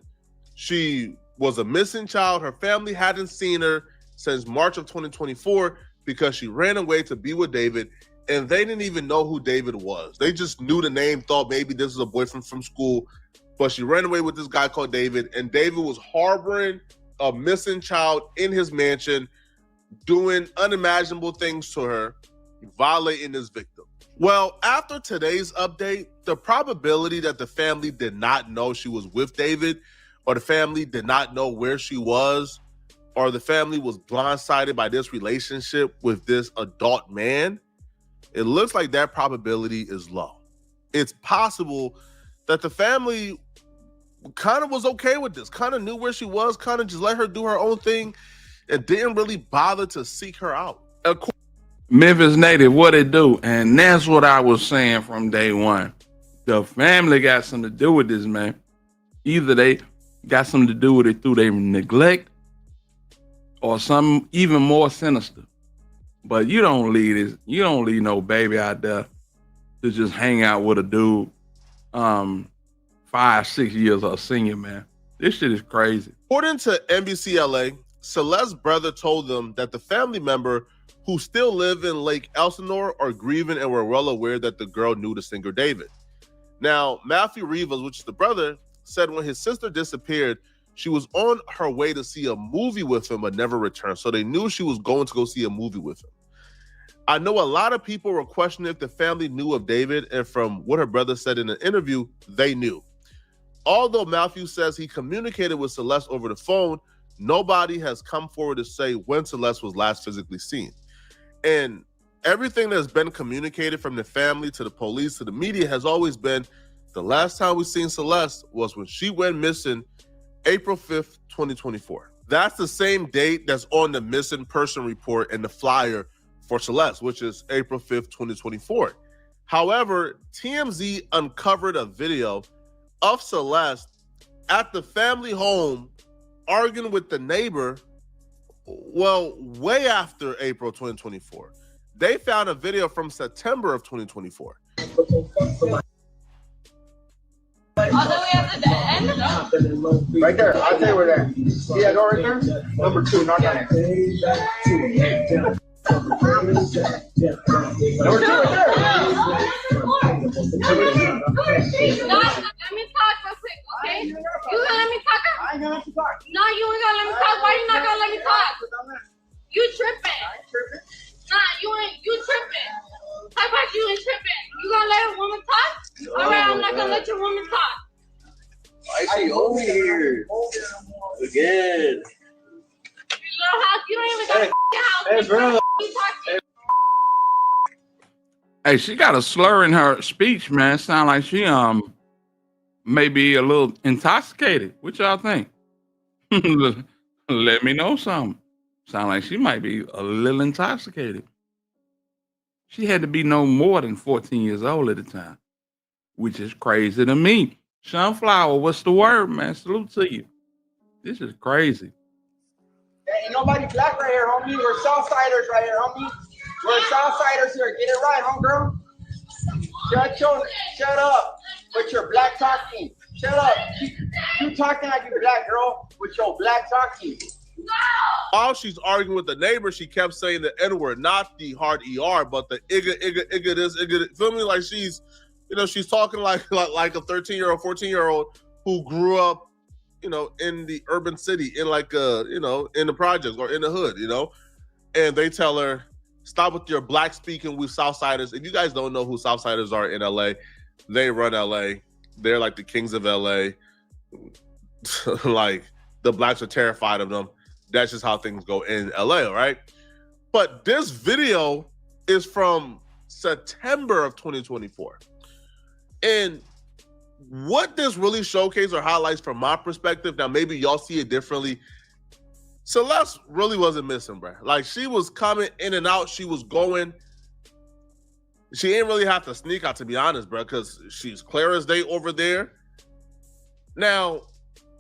She was a missing child. Her family hadn't seen her since March of 2024 because she ran away to be with David, and they didn't even know who David was. They just knew the name, thought maybe this was a boyfriend from school, but she ran away with this guy called David, and David was harboring a missing child in his mansion, doing unimaginable things to her, violating his victim. Well, after today's update, the probability that the family did not know she was with David, or the family did not know where she was, or the family was blindsided by this relationship with this adult man, it looks like that probability is low. It's possible that the family kind of was okay with this, kind of knew where she was, kind of just let her do her own thing, and didn't really bother to seek her out. Memphis native, what it do? And that's what I was saying from day one. The family got something to do with this, man. Either they got something to do with it through their neglect or something even more sinister. But you don't leave no baby out there to just hang out with a dude 5-6 years a senior, man. This shit is crazy. According to NBC LA, Celeste's brother told them that the family member who still live in Lake Elsinore are grieving and were well aware that the girl knew the singer David. Now, Matthew Rivas, which is the brother, said when his sister disappeared, she was on her way to see a movie with him but never returned. So they knew she was going to go see a movie with him. I know a lot of people were questioning if the family knew of David, and from what her brother said in an interview, they knew. Although Matthew says he communicated with Celeste over the phone, nobody has come forward to say when Celeste was last physically seen. And everything that's been communicated from the family to the police to the media has always been the last time we seen Celeste was when she went missing April 5th, 2024. That's the same date that's on the missing person report and the flyer for Celeste, which is April 5th, 2024. However, TMZ uncovered a video of Celeste at the family home arguing with the neighbor, well, way after April 2024. They found a video from September of 2024. All the way up to the end? Right there. I'll tell you where that. See that door right there? Number 2, not down there. Number 2 right there. Let me talk real quick, okay? You gonna let me talk? I ain't gonna let you talk. No, you ain't gonna let me talk. Why you not gonna let me talk? You tripping. I ain't tripping. Nah, you tripping. How about you ain't tripping? You gonna let a woman talk? All right, I'm not gonna let your woman talk. I see over here. Again. You little house, you don't even got a house. Hey, bro. Hey, she got a slur in her speech, man. Sound like she maybe a little intoxicated. What y'all think? Let me know something. Sound like she might be a little intoxicated. She had to be no more than 14 years old at the time, which is crazy to me. Sunflower, what's the word, man? Salute to you. This is crazy. Ain't nobody black right here, homie. We're Southsiders right here, homie. We're Southsiders here. Get it right, homegirl. Shut up with your black talking. Shut up. You talking like you black, girl, with your black talking. While she's arguing with the neighbor, she kept saying the N-word, not the hard ER, but the igga this, igga. Feel me? Like she's talking like a 13-year-old, 14-year-old who grew up, in the urban city, in in the projects or in the hood, and they tell her, stop with your black speaking with Southsiders. If you guys don't know who Southsiders are in LA, they run LA. They're like the kings of LA. Like the blacks are terrified of them. That's just how things go in LA, right? But this video is from September of 2024. And what this really showcases or highlights from my perspective, now maybe y'all see it differently, Celeste really wasn't missing, bro. Like she was coming in and out, she was going. She didn't really have to sneak out, to be honest, bro, because she's clear as day over there. Now,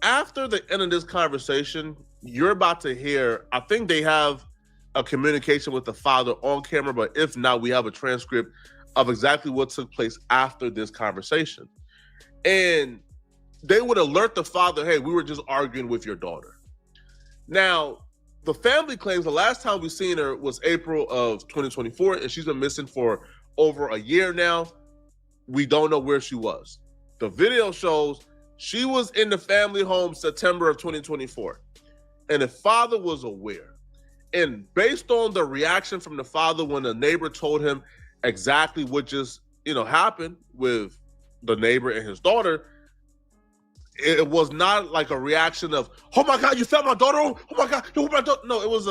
after the end of this conversation, you're about to hear, I think they have a communication with the father on camera, but if not, we have a transcript of exactly what took place after this conversation. And they would alert the father, hey, we were just arguing with your daughter. Now, the family claims the last time we seen her was April of 2024, and she's been missing for over a year now. We don't know where she was. The video shows she was in the family home September of 2024, and the father was aware. And based on the reaction from the father when the neighbor told him exactly what just, happened with the neighbor and his daughter, it was not like a reaction of, oh my God, you found my daughter? Oh my God, you found my daughter? No, it was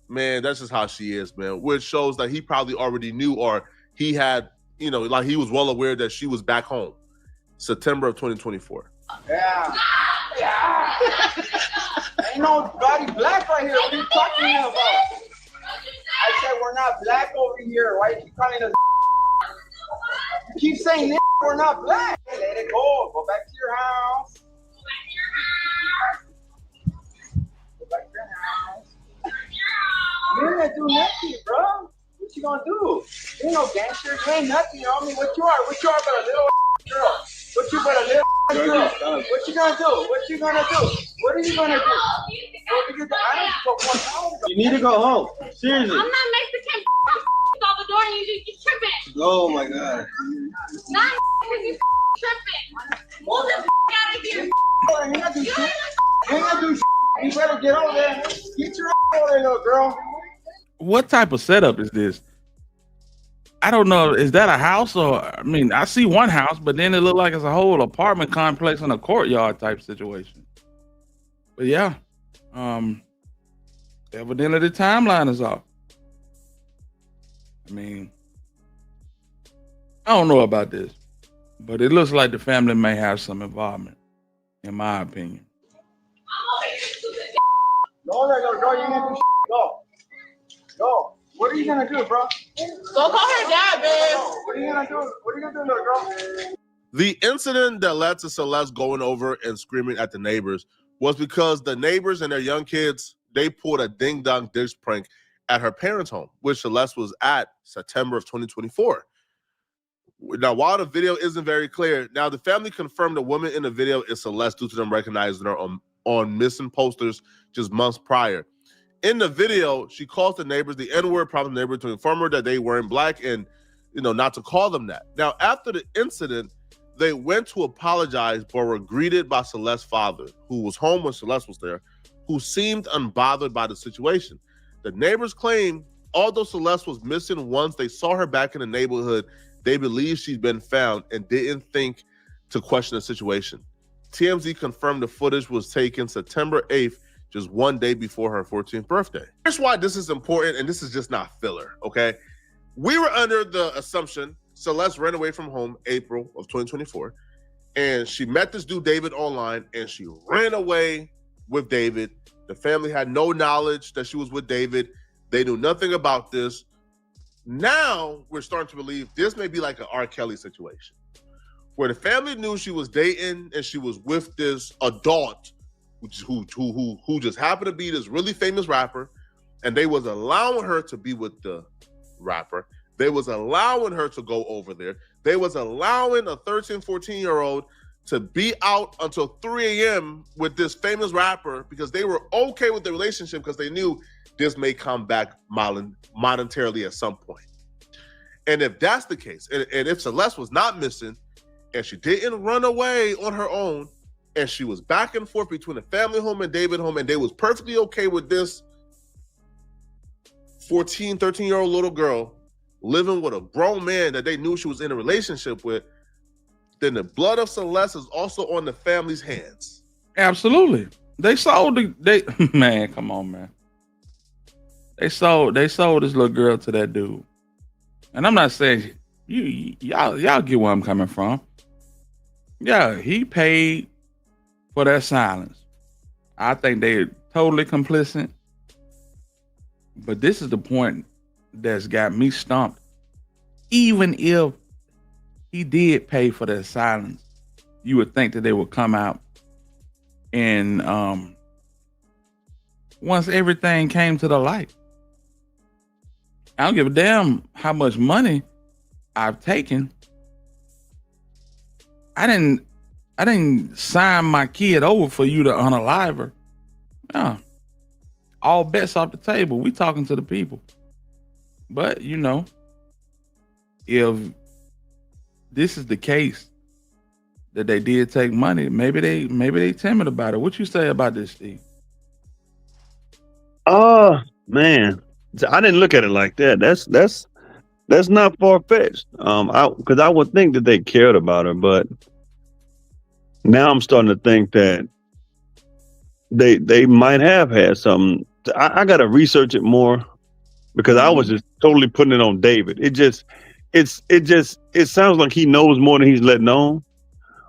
man, that's just how she is, man. Which shows that he probably already knew, or he had, like he was well aware that she was back home, September of 2024. Yeah. Ain't nobody black right here. What are you talking about? I said we're not black over here. Why you keep calling us? You keep saying we're not black. Hey, let it go. Go back to your house. Go back to your house. You ain't gonna do nothing, bro. What you gonna do? You ain't no gangster. You ain't nothing, homie. What you are? What you are but a little girl? What you but a little girl? What you gonna do? What you gonna do? What are you gonna do? What are you gonna do? I don't go home. You need to go home. Seriously. I'm not Mexican. Salvador, you tripping. Oh my God. Not you tripping. Move the out of here. You ain't gonna do shit. You ain't gonna do shit. You better get over there. Get your over there, little girl. What type of setup is this? I don't know. Is that a house or? I mean, I see one house, but then it looked like it's a whole apartment complex in a courtyard type situation. But yeah, evidently the timeline is off. I mean, I don't know about this, but it looks like the family may have some involvement, in my opinion. Go there, little girl. You ain't gonna do shit. Go. Go. What are you gonna do, bro? Go call her dad, babe. What are you gonna do? What are you gonna do, little girl? The incident that led to Celeste going over and screaming at the neighbors was because the neighbors and their young kids, they pulled a ding-dong ditch prank at her parents' home, which Celeste was at September of 2024. Now, while the video isn't very clear, now the family confirmed the woman in the video is Celeste due to them recognizing her on missing posters just months prior. In the video, she calls the neighbors the N-word, probably the neighbor, to inform her that they weren't black and, not to call them that. Now, after the incident, they went to apologize, but were greeted by Celeste's father, who was home when Celeste was there, who seemed unbothered by the situation. The neighbors claim, although Celeste was missing once they saw her back in the neighborhood, they believe she's been found and didn't think to question the situation. TMZ confirmed the footage was taken September 8th, just one day before her 14th birthday. Here's why this is important, and this is just not filler, okay? We were under the assumption Celeste ran away from home April of 2024, and she met this dude David online, and she ran away with David. The family had no knowledge that she was with David. They knew nothing about this. Now we're starting to believe this may be like an R. Kelly situation, where the family knew she was dating and she was with this adult who just happened to be this really famous rapper, and they was allowing her to be with the rapper. They was allowing her to go over there. They was allowing a 13, 14-year-old to be out until 3 a.m. with this famous rapper because they were okay with the relationship because they knew this may come back monetarily at some point. And if that's the case, and if Celeste was not missing and she didn't run away on her own, and she was back and forth between the family home and David home, and they was perfectly okay with this 14, 13-year-old little girl living with a grown man that they knew she was in a relationship with, then the blood of Celeste is also on the family's hands. Absolutely. They sold man, come on, man. They sold this little girl to that dude. And I'm not saying y'all get where I'm coming from. Yeah, he paid for that silence. I think they're totally complicit. But this is the point that's got me stumped. Even if he did pay for that silence, you would think that they would come out and once everything came to the light. I don't give a damn how much money I've taken. I didn't sign my kid over for you to unalive her. No. All bets off the table. We talking to the people. But you know, if this is the case that they did take money, maybe they timid about it. What you say about this, Steve? Man, I didn't look at it like that. That's not far fetched. Because I would think that they cared about her, but now I'm starting to think that they might have had something. I gotta research it more because I was just totally putting it on David. It sounds like he knows more than he's letting on.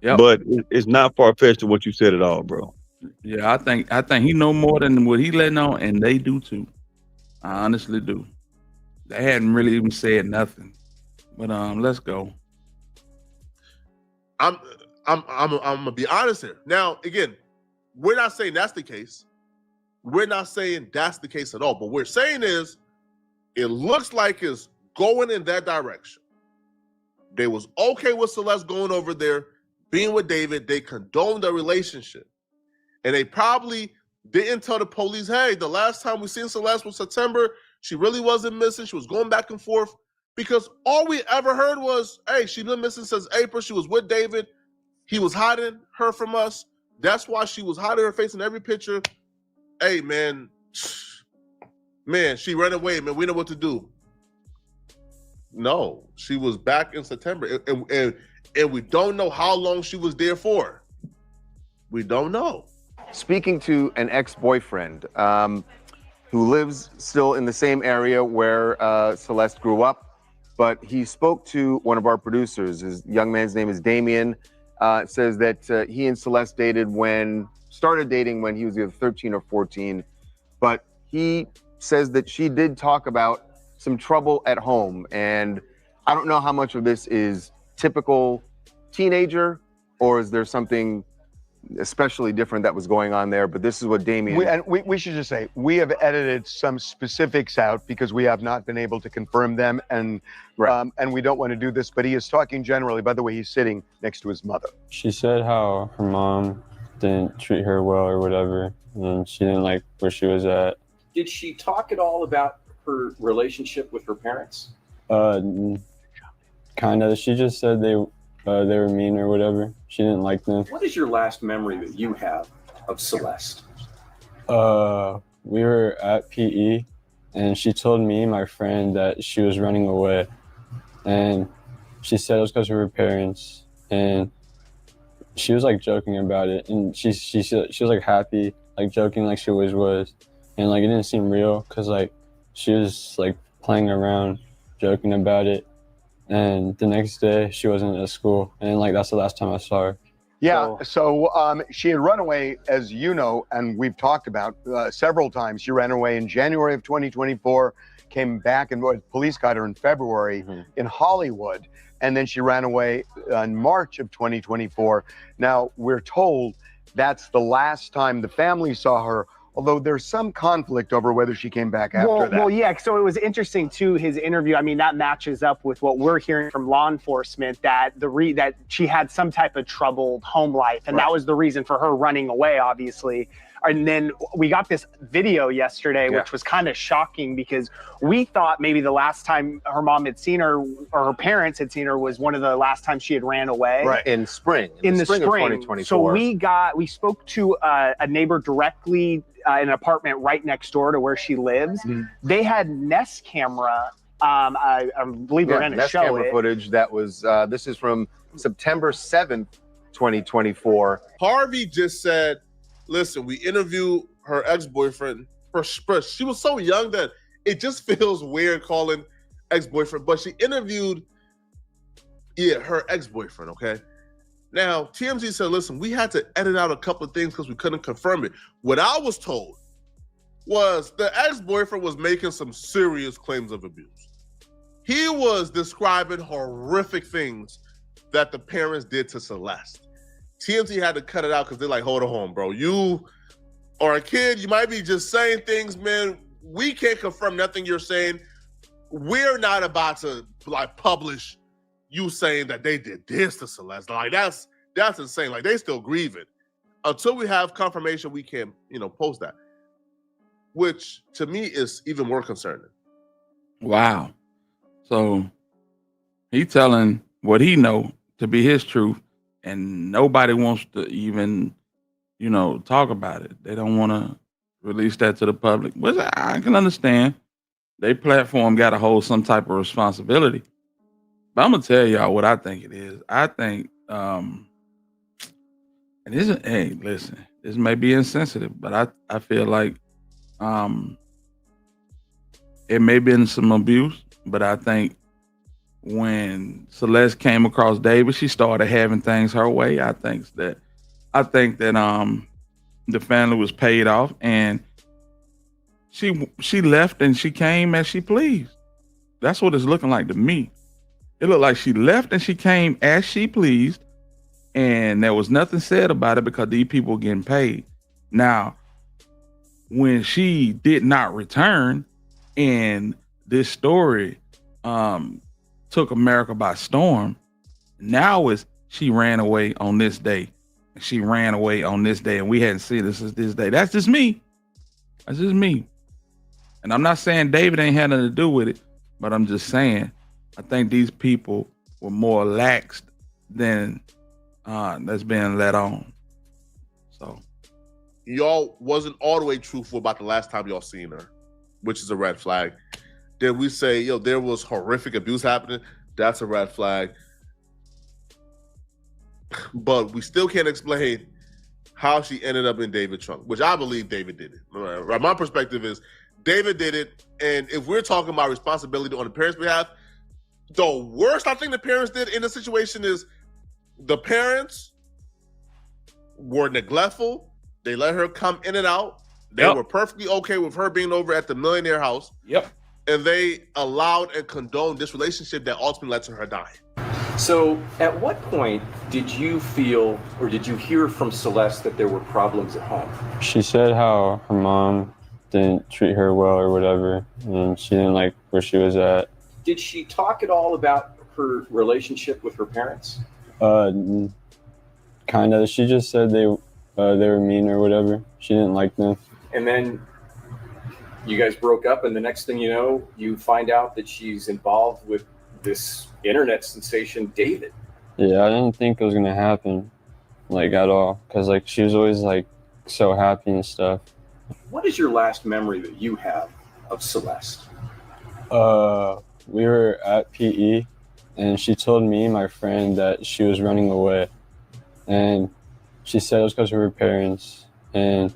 Yep. But it's not far fetched to what you said at all, bro. Yeah, I think he know more than what he letting on, and they do too. I honestly do. They hadn't really even said nothing. But let's go. I'm gonna be honest here. Now, again, we're not saying that's the case. We're not saying that's the case at all. But what we're saying is, it looks like it's going in that direction. They was okay with Celeste going over there, being with David. They condoned the relationship. And they probably didn't tell the police, hey, the last time we seen Celeste was September. She really wasn't missing. She was going back and forth. Because all we ever heard was, hey, she's been missing since April. She was with David. He was hiding her from us. That's why she was hiding her face in every picture. Hey, man, she ran away, man. We know what to do. No, she was back in September. And we don't know how long she was there for. We don't know. Speaking to an ex-boyfriend who lives still in the same area where Celeste grew up, but he spoke to one of our producers. His young man's name is Damien. Says that he and Celeste started dating when he was either 13 or 14, but he says that she did talk about some trouble at home. And I don't know how much of this is typical teenager or is there something especially different that was going on there, but this is what Damien... We should just say, we have edited some specifics out because we have not been able to confirm them, and we don't want to do this, but he is talking generally. By the way, he's sitting next to his mother. She said how her mom didn't treat her well or whatever, and she didn't like where she was at. Did she talk at all about her relationship with her parents? Kind of. She just said they were mean or whatever. She didn't like them. What is your last memory that you have of Celeste? We were at PE, and she told me and my friend that she was running away, and she said it was because of her parents, and she was like joking about it, and she was like happy, like joking like she always was, and like it didn't seem real because like she was like playing around, joking about it. And the next day, she wasn't at school. And like, that's the last time I saw her. Yeah, so she had run away, as you know, and we've talked about several times. She ran away in January of 2024, came back, and police got her in February in Hollywood. And then she ran away in March of 2024. Now, we're told that's the last time the family saw her, although there's some conflict over whether she came back after that. Well, yeah, so it was interesting, too, his interview. I mean, that matches up with what we're hearing from law enforcement, that that she had some type of troubled home life, and that was the reason for her running away, obviously. And then we got this video yesterday, which was kind of shocking because we thought maybe the last time her mom had seen her or her parents had seen her was one of the last times she had ran away. Right, in spring. In the spring of 2024. So we spoke to a neighbor directly in an apartment right next door to where she lives. They had Nest camera. I believe we're going to show camera it. footage that was, this is from September 7th, 2024. Harvey just said, listen, we interviewed her ex-boyfriend. She was so young that it just feels weird calling ex-boyfriend, but she interviewed, her ex-boyfriend, okay? Now, TMZ said, listen, we had to edit out a couple of things because we couldn't confirm it. What I was told was the ex-boyfriend was making some serious claims of abuse. He was describing horrific things that the parents did to Celeste. TMZ had to cut it out because they're like, hold on, bro. or a kid, you might be just saying things, man. We can't confirm nothing you're saying. We're not about to like publish you saying that they did this to Celeste. Like that's insane. Like they still grieving. Until we have confirmation, we can't, post that. Which to me is even more concerning. Wow. So he telling what he know to be his truth, and nobody wants to even, talk about it. They don't want to release that to the public, which I can understand. Their platform got to hold some type of responsibility. But I'm gonna tell y'all what I think it is. I think, and hey, listen, this may be insensitive, but I feel like it may have been some abuse, but I think when Celeste came across David, she started having things her way. I think that the family was paid off, and she left and she came as she pleased. That's what it's looking like to me. It looked like she left and she came as she pleased, and there was nothing said about it because these people were getting paid. Now, when she did not return, and this story took America by storm, now is she ran away on this day, and she ran away on this day, and we hadn't seen this since this day. That's just me. That's just me. And I'm not saying David ain't had nothing to do with it, but I'm just saying I think these people were more laxed than that's being let on. So y'all wasn't all the way truthful about the last time y'all seen her, which is a red flag. Then we say, there was horrific abuse happening. That's a red flag. But we still can't explain how she ended up in David's trunk, which I believe David did it. Right? My perspective is David did it. And if we're talking about responsibility on the parents' behalf, the worst I think the parents did in the situation is the parents were neglectful. They let her come in and out. They were perfectly okay with her being over at the millionaire house. Yep. And they allowed and condoned this relationship that ultimately led to her dying. So at what point did you feel or did you hear from Celeste that there were problems at home? She said how her mom didn't treat her well or whatever, and she didn't like where she was at. Did she talk at all about her relationship with her parents? Kind of. She just said they were mean or whatever. She didn't like them. And then you guys broke up, and the next thing you know, you find out that she's involved with this internet sensation, David. Yeah, I didn't think it was gonna happen, at all, because she was always so happy and stuff. What is your last memory that you have of Celeste? We were at PE, and she told me and my friend that she was running away, and she said it was because of her parents, and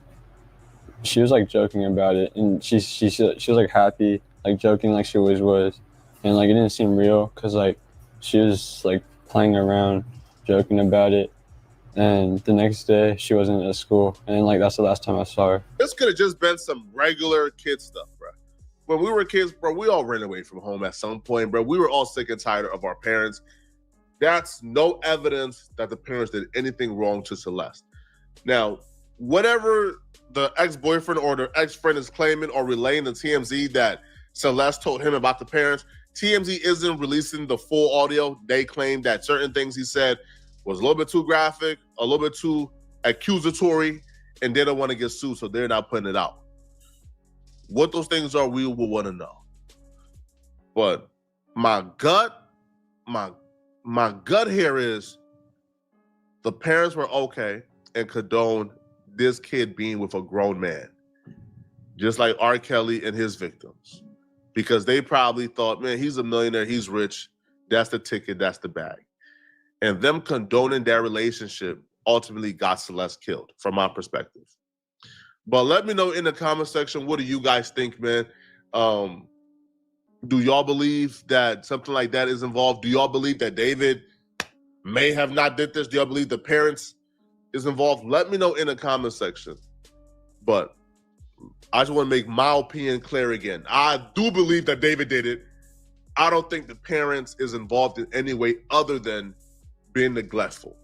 she was joking about it, and she was happy, joking like she always was, and it didn't seem real because she was playing around, joking about it, and the next day she wasn't at school, and that's the last time I saw her. This could have just been some regular kid stuff, bro. When we were kids, bro, we all ran away from home at some point, bro. We were all sick and tired of our parents. That's no evidence that the parents did anything wrong to Celeste. Now, whatever the ex-boyfriend or the ex-friend is claiming or relaying to TMZ that Celeste told him about the parents, TMZ isn't releasing the full audio. They claim that certain things he said was a little bit too graphic, a little bit too accusatory, and they don't want to get sued, so they're not putting it out. What those things are, we will want to know. But my gut here is the parents were okay and condoned this kid being with a grown man, just like R. Kelly and his victims, because they probably thought, man, he's a millionaire, he's rich, that's the ticket, that's the bag. And them condoning that relationship ultimately got Celeste killed, from my perspective. But let me know in the comment section, what do you guys think, man? Do y'all believe that something like that is involved? Do y'all believe that David may have not did this? Do y'all believe the parents is involved? Let me know in the comment section. But I just want to make my opinion clear again. I do believe that David did it. I don't think the parents is involved in any way other than being neglectful.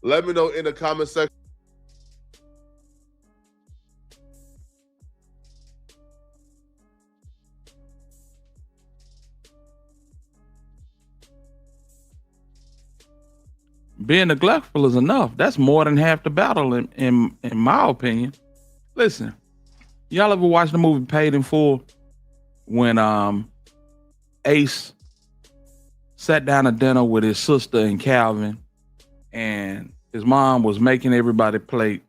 Let me know in the comment section. being neglectful is enough. That's more than half the battle, in my opinion. Listen, y'all ever watch the movie Paid in Full when Ace sat down to dinner with his sister and Calvin, and his mom was making everybody plate,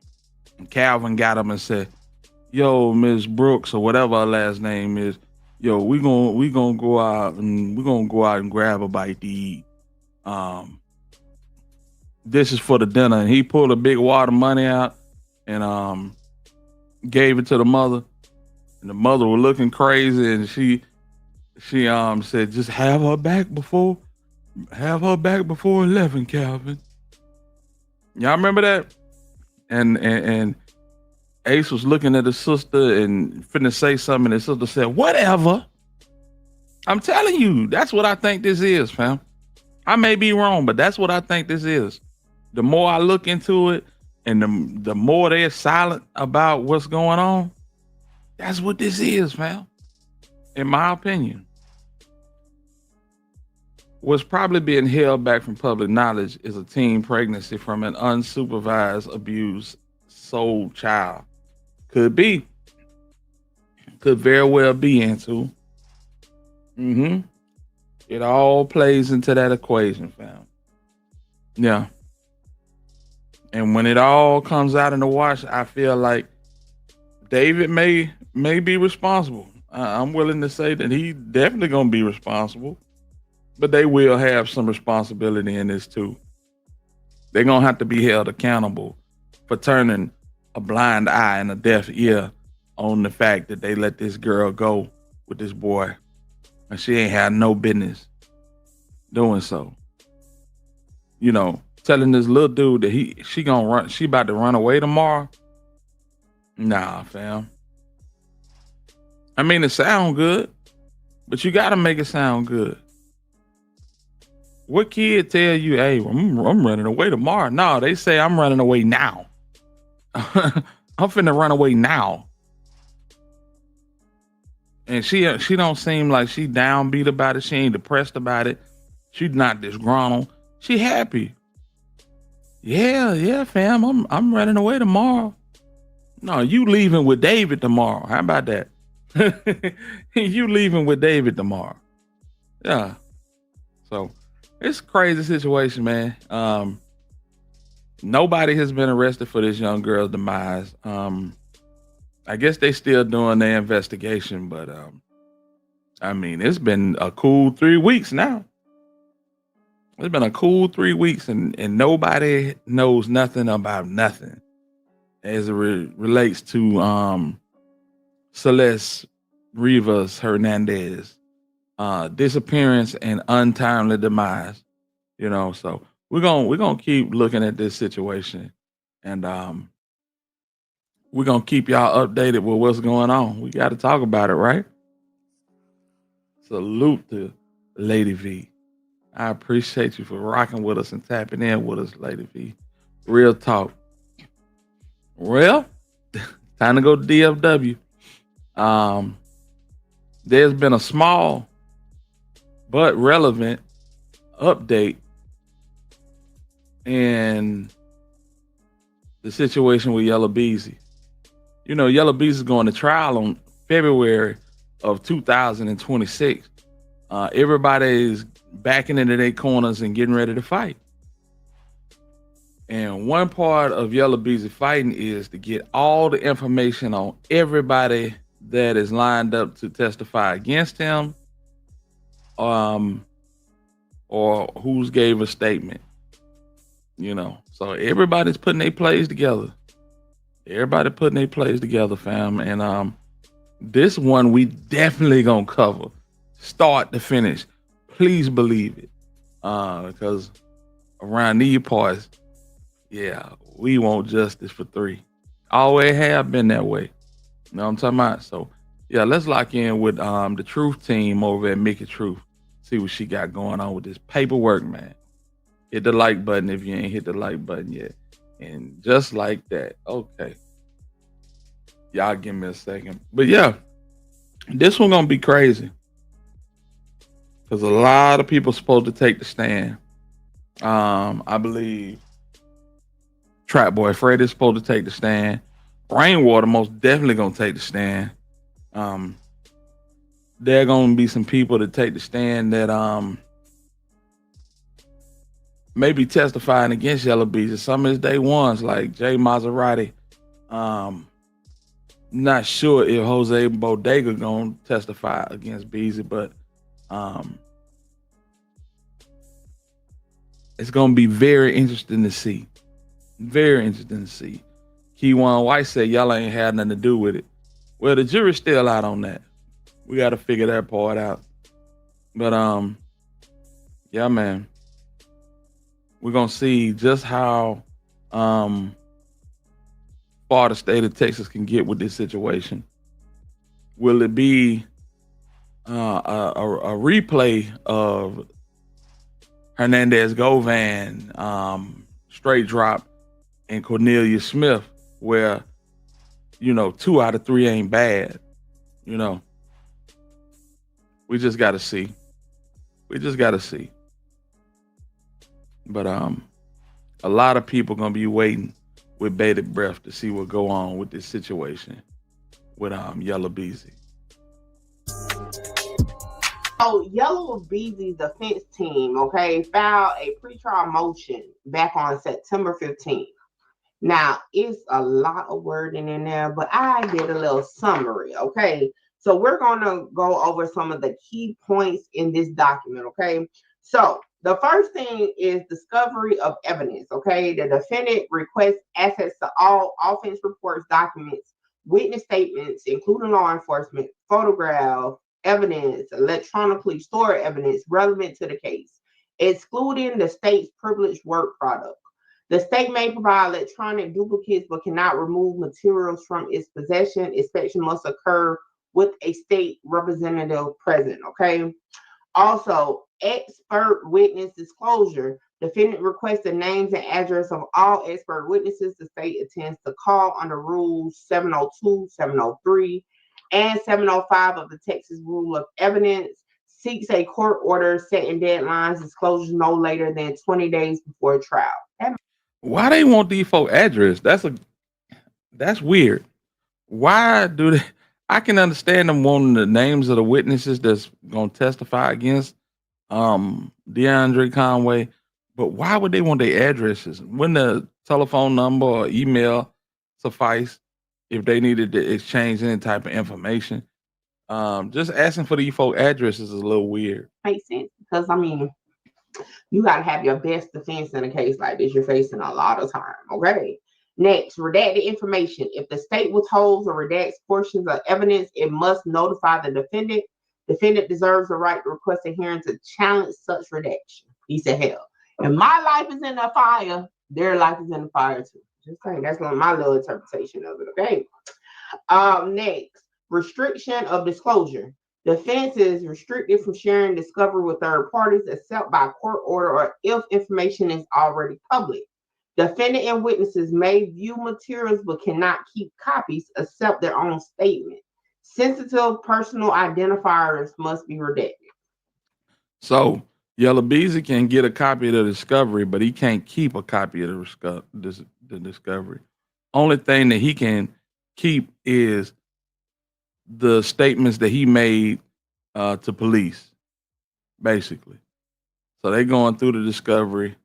and Calvin got up and said, "Yo, Miss Brooks," or whatever her last name is, "Yo, we gonna go out and grab a bite to eat. This is for the dinner." And he pulled a big wad of money out and gave it to the mother. And the mother was looking crazy, and she said, "Just have her back before 11, Calvin." Y'all remember that? And Ace was looking at his sister and finna say something, and his sister said, "Whatever." I'm telling you, that's what I think this is, fam. I may be wrong, but that's what I think this is. The more I look into it, and the more they're silent about what's going on, that's what this is, fam. In my opinion. What's probably being held back from public knowledge is a teen pregnancy from an unsupervised, abused soul child. Could be. Could very well be into. It all plays into that equation, fam. Yeah. And when it all comes out in the wash, I feel like David may be responsible. I'm willing to say that he definitely gonna be responsible, but they will have some responsibility in this too. They're gonna have to be held accountable for turning a blind eye and a deaf ear on the fact that they let this girl go with this boy, and she ain't had no business doing so. You know, telling this little dude that she about to run away tomorrow. Nah, fam. I mean, it sound good, but you gotta make it sound good. What kid tell you, "Hey, I'm running away tomorrow"? No, they say, "I'm running away now." I'm finna run away now. And she don't seem like she downbeat about it. She ain't depressed about it. She's not disgruntled. She happy. Yeah, fam. I'm running away tomorrow. No, you leaving with David tomorrow. How about that? You leaving with David tomorrow. Yeah. So it's a crazy situation, man. Nobody has been arrested for this young girl's demise. I guess they still doing their investigation, but I mean, it's been a cool 3 weeks now. It's been a cool 3 weeks, and nobody knows nothing about nothing as it relates to Celeste Rivas Hernandez disappearance and untimely demise. You know, so we're gonna keep looking at this situation, and we're gonna keep y'all updated with what's going on. We got to talk about it, right? Salute to Lady V. I appreciate you for rocking with us and tapping in with us, Lady V. Real talk. Well, time to go to DFW. There's been a small but relevant update in the situation with Yella Beezy. You know, Yella Beezy is going to trial on February of 2026. Everybody is backing into their corners and getting ready to fight. And one part of Yella Beezy fighting is to get all the information on everybody that is lined up to testify against him, or who's gave a statement. You know, so everybody's putting their plays together. Everybody putting their plays together, fam. And this one we definitely gonna cover, start to finish. Please believe it, because around these parts, yeah, we want justice for 3. Always have been that way. You know what I'm talking about? So yeah, let's lock in with the Truth team over at Mickey Truth. See what she got going on with this paperwork, man. Hit the like button if you ain't hit the like button yet. And just like that, okay. Y'all give me a second. But yeah, this one gonna be crazy. Because a lot of people supposed to take the stand. I believe Trap Boy Freddy's supposed to take the stand. Rainwater most definitely gonna take the stand. There are gonna be some people that take the stand that maybe testifying against Yella Beezy. Some of his day ones, like Jay Maserati. Not sure if Jose Bodega gonna testify against Beezy, but it's gonna be very interesting to see. Very interesting to see. Keywan White said y'all ain't had nothing to do with it. Well, the jury's still out on that. We got to figure that part out. But yeah, man, we're gonna see just how far the state of Texas can get with this situation. Will it be a replay of Hernandez Govan, straight drop, and Cornelia Smith, where 2 out of 3 ain't bad? We just got to see. But a lot of people gonna be waiting with bated breath to see what go on with this situation with Yella Beezy. So Yella Beezy's defense team, filed a pretrial motion back on September 15th. Now, it's a lot of wording in there, but I did a little summary, So we're going to go over some of the key points in this document, So the first thing is discovery of evidence, The defendant requests access to all offense reports, documents, witness statements, including law enforcement, photograph, evidence, electronically stored evidence relevant to the case, excluding the state's privileged work product. The state may provide electronic duplicates but cannot remove materials from its possession. Inspection must occur with a state representative present, Also, expert witness disclosure. Defendant requests the names and address of all expert witnesses the state intends to call under Rules 702, 703, and 705 of the Texas Rule of Evidence. Seeks a court order setting deadlines, disclosures no later than 20 days before trial. Why they want default address? That's weird. Why do they? I can understand them wanting the names of the witnesses that's gonna testify against DeAndre Conway, but why would they want their addresses? Wouldn't the telephone number or email suffice if they needed to exchange any type of information? Just asking for the default addresses is a little weird. Makes sense because you got to have your best defense in a case like this. You're facing a lot of time. Next, redacted information. If the state withholds or redacts portions of evidence, it must notify the defendant. Defendant deserves the right to request a hearing to challenge such redaction. He said, hell, if my life is in the fire, their life is in the fire too. Just saying, that's my little interpretation of it, Next, restriction of disclosure. Defense is restricted from sharing discovery with third parties except by court order or if information is already public. Defendant and witnesses may view materials but cannot keep copies except their own statement. Sensitive personal identifiers must be redacted. So Yella Beezy can get a copy of the discovery, but he can't keep a copy of the discovery. Only thing that he can keep is the statements that he made to police, basically. So they're going through the discovery.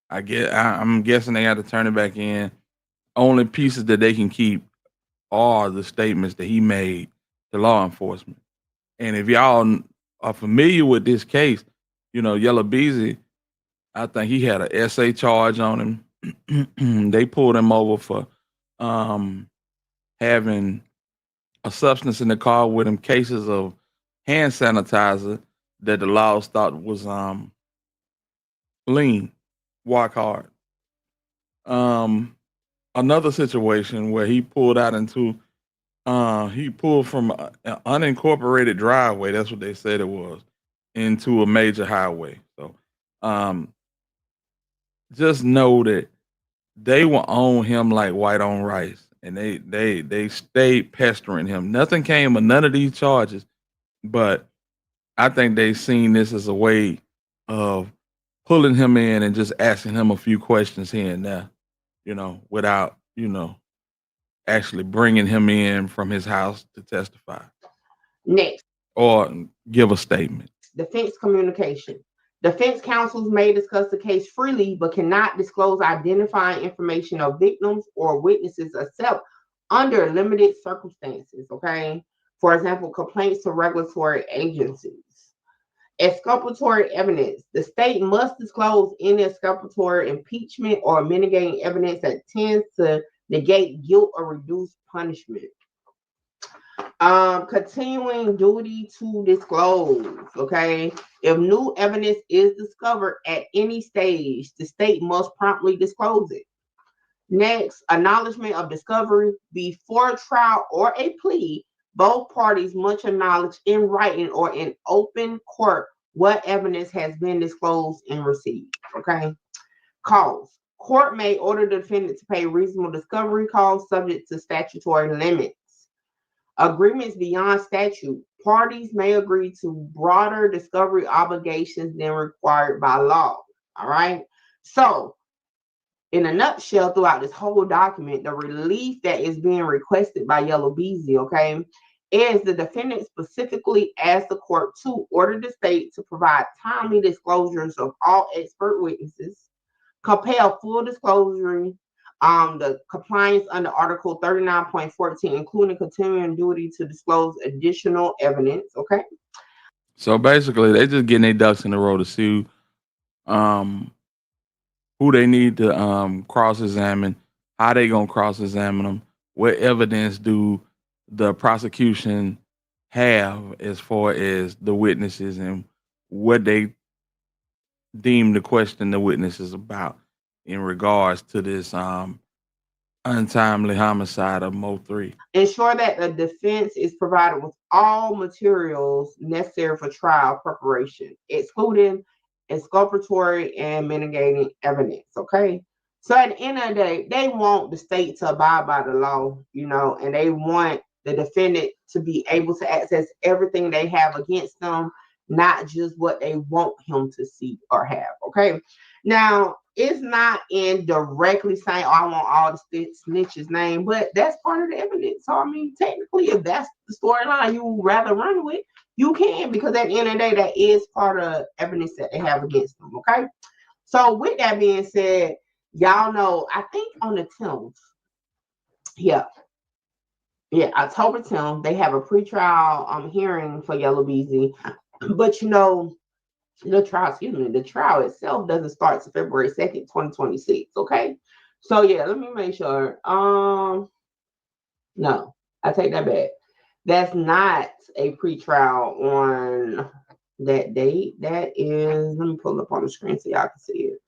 I'm guessing they have to turn it back in. Only pieces that they can keep are the statements that he made to law enforcement. And if y'all are familiar with this case, Yella Beezy, I think he had an SA charge on him. They pulled him over for having a substance in the car with him, cases of hand sanitizer that the laws thought was lean, walk hard. Another situation where he pulled out into he pulled from an unincorporated driveway, that's what they said it was, into a major highway. So just know that they will own him like white on rice, and they stayed pestering him. Nothing came of none of these charges, but I think they seen this as a way of pulling him in and just asking him a few questions here and there, without, actually bringing him in from his house to testify Next, or give a statement. defense communication. Defense counsels may discuss the case freely, but cannot disclose identifying information of victims or witnesses except under limited circumstances, okay? For example, complaints to regulatory agencies. Exculpatory evidence. The state must disclose any exculpatory, impeachment, or mitigating evidence that tends to negate guilt or reduce punishment. Continuing duty to disclose. Okay, if new evidence is discovered at any stage, the state must promptly disclose it. Next, acknowledgement of discovery before trial or a plea. Both parties must acknowledge in writing or in open court what evidence has been disclosed and received. Okay, costs. Court may order the defendant to pay reasonable discovery costs subject to statutory limits. Agreements beyond statute. Parties may agree to broader discovery obligations than required by law. All right. So, in a nutshell, throughout this whole document, the relief that is being requested by Yella Beezy, okay, is the defendant specifically asked the court to order the state to provide timely disclosures of all expert witnesses, compel full disclosure, the compliance under Article 39.14, including continuing duty to disclose additional evidence. Okay. So basically, they just getting their ducks in a row to see who they need to cross-examine, how they gonna cross-examine them, what evidence do the prosecution have as far as the witnesses and what they deem to question the witnesses about in regards to this untimely homicide of Mo 3. Ensure that the defense is provided with all materials necessary for trial preparation, excluding exculpatory and mitigating evidence. Okay. So at the end of the day, they want the state to abide by the law, and they want the defendant to be able to access everything they have against them, not just what they want him to see or have. Okay. Now, it's not in directly saying, I want all the snitches' name, but that's part of the evidence. So, I mean, technically, if that's the storyline you would rather run with, you can, because at the end of the day, that is part of evidence that they have against them. Okay. So, with that being said, y'all know, I think on the 10th, October 10th, they have a pretrial hearing for Yella Beezy. But the trial itself doesn't start to February 2nd, 2026. Okay. So let me make sure. No, I take that back. That's not a pretrial on that date. That is, let me pull it up on the screen so y'all can see it.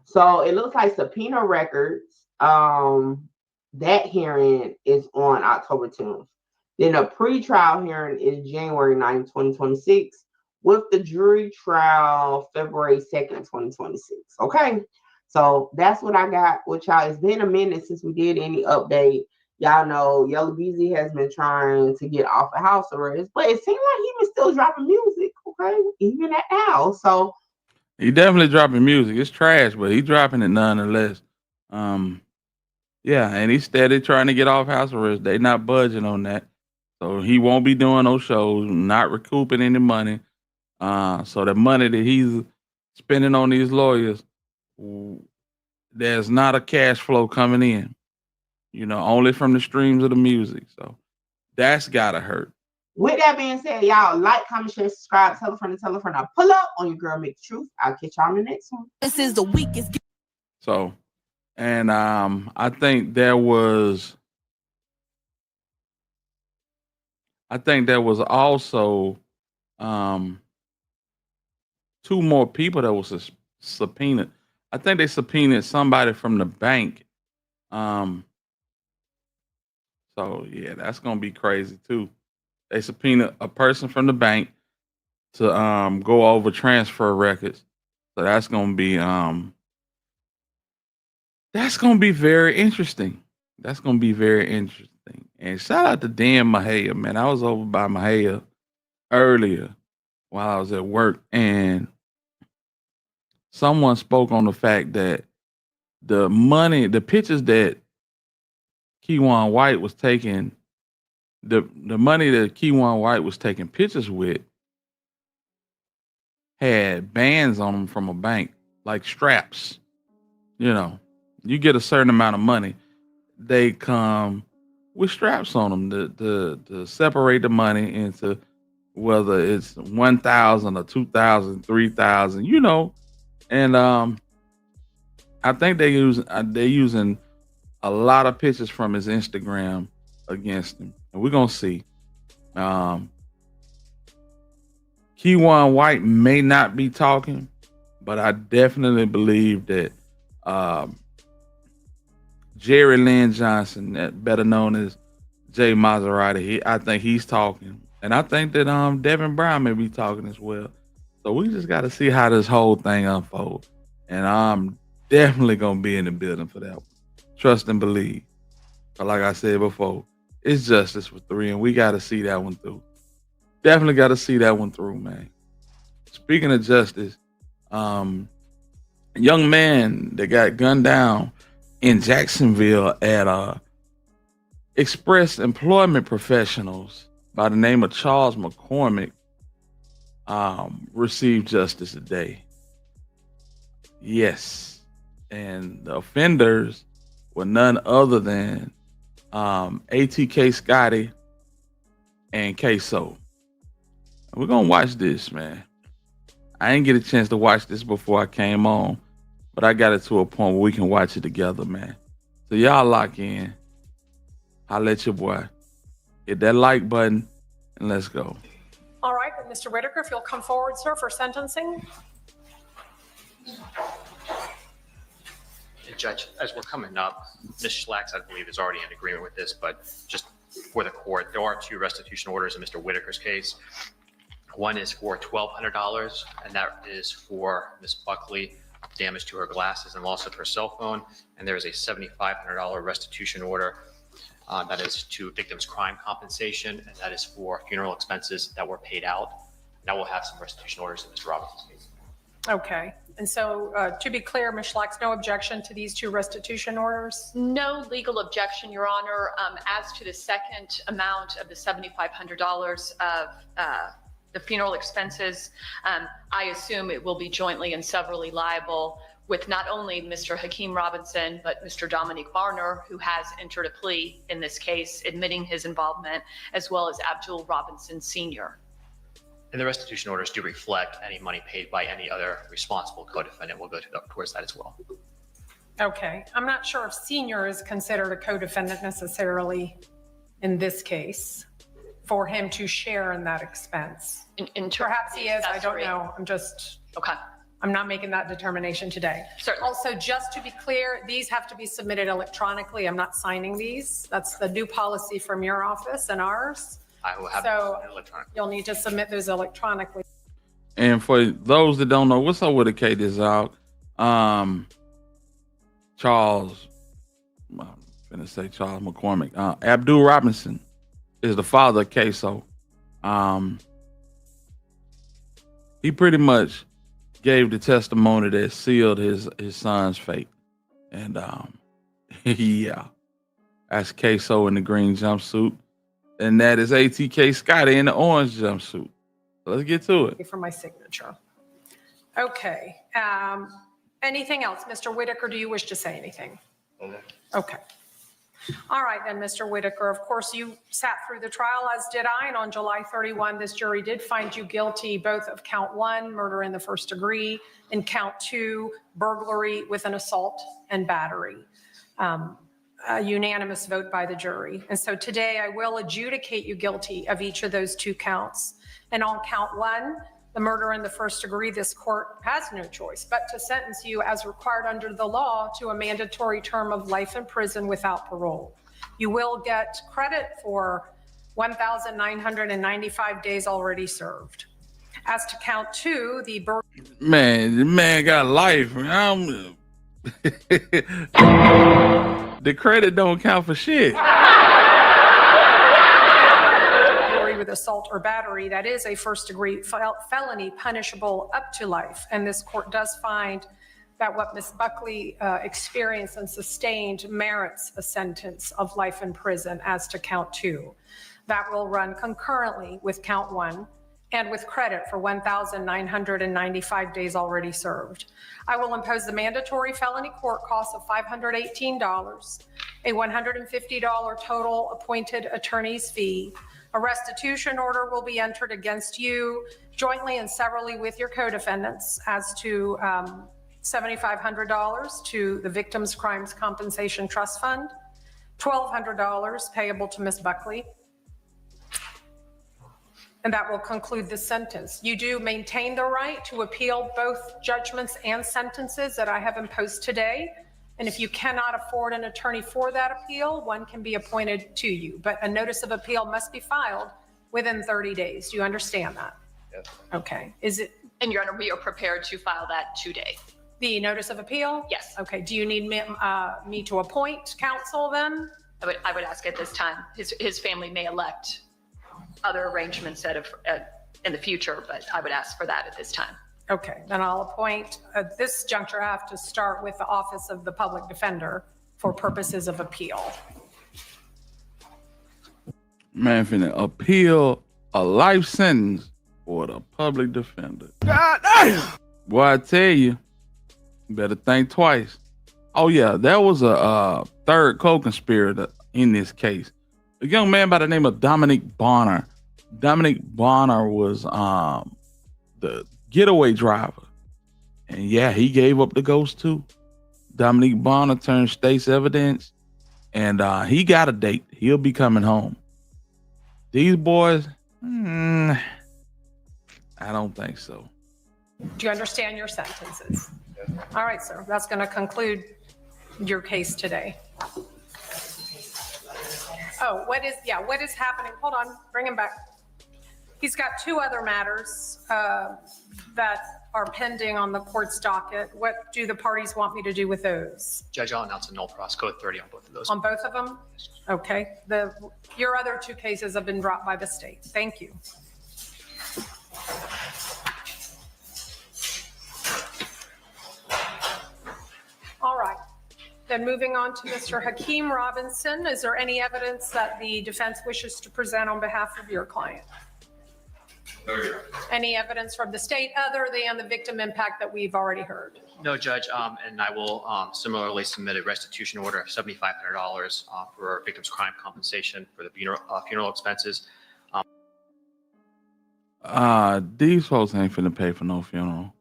So it looks like subpoena records. That hearing is on October 10th. Then a pretrial hearing is January 9th, 2026, with the jury trial February 2nd, 2026. Okay. So that's what I got with y'all. It's been a minute since we did any update. Y'all know Yella Beezy has been trying to get off of house arrest, but it seemed like he was still dropping music, okay, even at now. So he definitely dropping music. It's trash, but he dropping it nonetheless. And he's steady trying to get off house arrest. They not budging on that. So he won't be doing those shows, not recouping any money. So the money that he's spending on these lawyers, there's not a cash flow coming in, only from the streams of the music. So that's gotta hurt. With that being said, y'all like, comment, share, subscribe, tell a friend, now pull up on your girl Make Truth. I'll catch y'all in the next one. This is the weakest. So, and I think there was also two more people that was subpoenaed. I think they subpoenaed somebody from the bank. So that's gonna be crazy too. They subpoenaed a person from the bank to go over transfer records. So that's gonna be very interesting. That's gonna be very interesting. And shout out to Dan Mahia, man. I was over by Mahia earlier while I was at work, and someone spoke on the fact that the pictures that Keywan White was taking, the money that Keywan White was taking pictures with had bands on them from a bank, like straps. You know, you get a certain amount of money, they come with straps on them to separate the money into whether it's 1,000 or 2,000, 3,000, you know. And I think they're using a lot of pictures from his Instagram against him, and we're gonna see. Keywan White may not be talking, but I definitely believe that Jerry Lynn Johnson, better known as Jay Maserati, I think he's talking, and I think that Devin Brown may be talking as well. So we just got to see how this whole thing unfolds, and I'm definitely gonna be in the building for that one. Trust and believe. But like I said before, it's justice for 3, and we got to see that one through. Definitely got to see that one through, man. Speaking of justice, young man that got gunned down in Jacksonville at Express Employment Professionals by the name of Charles McCormick received justice today. Yes. And the offenders were none other than ATK Scotty and Ksoo. We're gonna watch this, man. I didn't get a chance to watch this before I came on, but I got it to a point where we can watch it together, man. So y'all lock in. Holla at your boy. Hit that like button and let's go. All right, Mr. Whitaker, if you'll come forward, sir, for sentencing. Judge, as we're coming up, Ms. Schlax, I believe, is already in agreement with this, but just for the court, there are 2 restitution orders in Mr. Whitaker's case. One is for $1,200, and that is for Ms. Buckley, damage to her glasses and loss of her cell phone. And there is a $7,500 restitution order that is to victims' crime compensation, and that is for funeral expenses that were paid out. Now we'll have some restitution orders in Mr. Robinson's case. Okay. And so to be clear, Ms. Schlax, no objection to these 2 restitution orders? No legal objection, Your Honor. As to the second amount of the $7,500 of the funeral expenses, I assume it will be jointly and severally liable with not only Mr. Hakeem Robinson, but Mr. Dominique Barner, who has entered a plea in this case, admitting his involvement, as well as Abdul Robinson Sr. And the restitution orders do reflect any money paid by any other responsible co-defendant. We'll go towards that as well. Okay. I'm not sure if Senior is considered a co-defendant necessarily in this case for him to share in that expense. Perhaps he is, I don't know. I'm not making that determination today. Certainly. Also, just to be clear, these have to be submitted electronically. I'm not signing these. That's the new policy from your office and ours. I will have So it electronically. you'll need to submit those electronically. And for those that don't know, what's up with the K this out? Charles McCormick. Abdul Robinson is the father of Ksoo. He pretty much gave the testimony that sealed his son's fate. And yeah, that's Ksoo in the green jumpsuit. And that is ATK Scotty in the orange jumpsuit. So let's get to it. For my signature. Okay. Anything else? Mr. Whitaker, do you wish to say anything? Okay. All right, then, Mr. Whitaker, of course, you sat through the trial, as did I, and on July 31, this jury did find you guilty both of count 1, murder in the first degree, and count 2, burglary with an assault and battery. A unanimous vote by the jury. And so today I will adjudicate you guilty of each of those 2 counts. And on count 1, the murder in the first degree, this court has no choice but to sentence you as required under the law to a mandatory term of life in prison without parole. You will get credit for 1,995 days already served. As to count 2, the Man, the man got life. The credit don't count for shit. with with assault or battery, that is a first-degree felony punishable up to life. And this court does find that what Ms. Buckley experienced and sustained merits a sentence of life in prison as to count 2. That will run concurrently with count 1 and with credit for 1,995 days already served. I will impose the mandatory felony court cost of $518, a $150 total appointed attorney's fee. A restitution order will be entered against you jointly and severally with your co-defendants as to $7,500 to the Victims' Crimes Compensation Trust Fund, $1,200 payable to Ms. Buckley, and that will conclude the sentence. You do maintain the right to appeal both judgments and sentences that I have imposed today. And if you cannot afford an attorney for that appeal, one can be appointed to you. But a notice of appeal must be filed within 30 days. Do you understand that? Yes. Okay. Is it? And Your Honor, we are prepared to file that today. The notice of appeal? Yes. Okay. Do you need me to appoint counsel then? I would ask at this time. His family may elect other arrangements in the future, but I would ask for that at this time. Okay, then I'll appoint, at this juncture, I have to start with the Office of the Public Defender for purposes of appeal. Man, finna appeal a life sentence for the public defender. God damn! Boy, I tell you, you better think twice. Oh yeah, there was a third co-conspirator in this case. A young man by the name of Dominic Bonner. Dominic Bonner was the getaway driver. And yeah, he gave up the ghost too. Dominic Bonner turned state's evidence, and he got a date. He'll be coming home. These boys, I don't think so. Do you understand your sentences? All right, sir. That's going to conclude your case today. Oh, what is happening? Hold on, bring him back. He's got 2 other matters that are pending on the court's docket. What do the parties want me to do with those? Judge, I'll announce a null pros code 30 on both of those. On both of them? Okay. Your other 2 cases have been dropped by the state. Thank you. All right. Then moving on to Mr. Hakeem Robinson, is there any evidence that the defense wishes to present on behalf of your client? No, Your Honor. Any evidence from the state other than the victim impact that we've already heard? No, Judge, and I will similarly submit a restitution order of $7,500 for victims' crime compensation for the funeral expenses. These folks ain't finna pay for no funeral.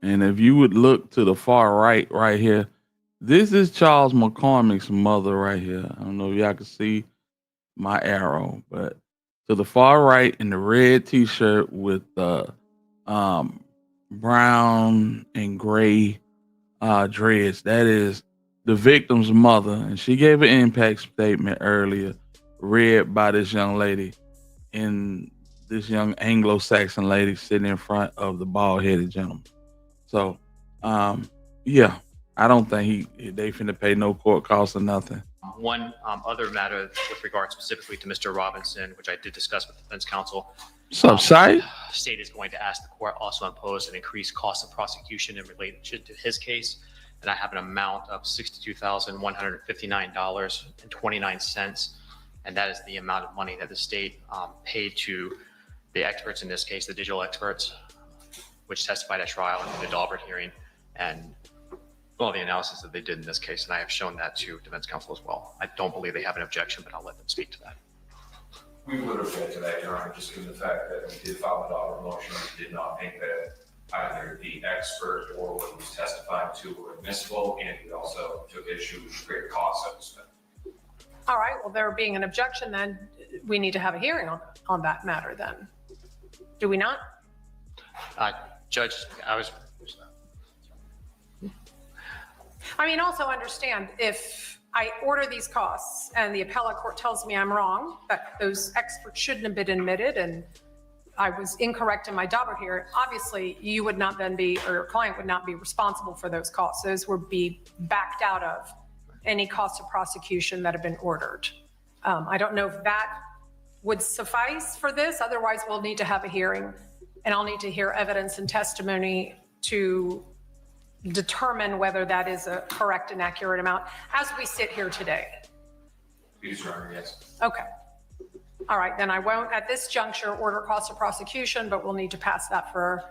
And if you would look to the far right here, this is Charles McCormick's mother right here. I don't know if y'all can see my arrow, but to the far right in the red t-shirt with the brown and gray dreads, that is the victim's mother. And she gave an impact statement earlier, read by this young lady, and this young Anglo-Saxon lady sitting in front of the bald-headed gentleman. So, yeah. I don't think they finna pay no court costs or nothing. One other matter with regard specifically to Mr. Robinson, which I did discuss with the defense counsel. What's up, Sai? State is going to ask the court also impose an increased cost of prosecution in relation to his case. And I have an amount of $62,159.29. And that is the amount of money that the state paid to the experts in this case, the digital experts, which testified at trial in the Daubert hearing. And all the analysis that they did in this case, and I have shown that to defense counsel as well. I don't believe they have an objection, but I'll let them speak to that. We would object to that, Your Honor, just given the fact that we did file a Daubert motion. We did not think that either the expert or what he was testifying to were admissible, and we also took issue with the great costs that was spent. All right, well, there being an objection, then we need to have a hearing on that matter then. Do we not? Judge, I mean, also understand, if I order these costs and the appellate court tells me I'm wrong, that those experts shouldn't have been admitted and I was incorrect in my Daubert here, obviously you would not then be, or your client would not be responsible for those costs. Those would be backed out of any cost of prosecution that have been ordered. I don't know if that would suffice for this. Otherwise, we'll need to have a hearing, and I'll need to hear evidence and testimony to determine whether that is a correct and accurate amount as we sit here today. Please, Your Honor, yes. Okay. All right, then I won't at this juncture order cost of prosecution, but we'll need to pass that for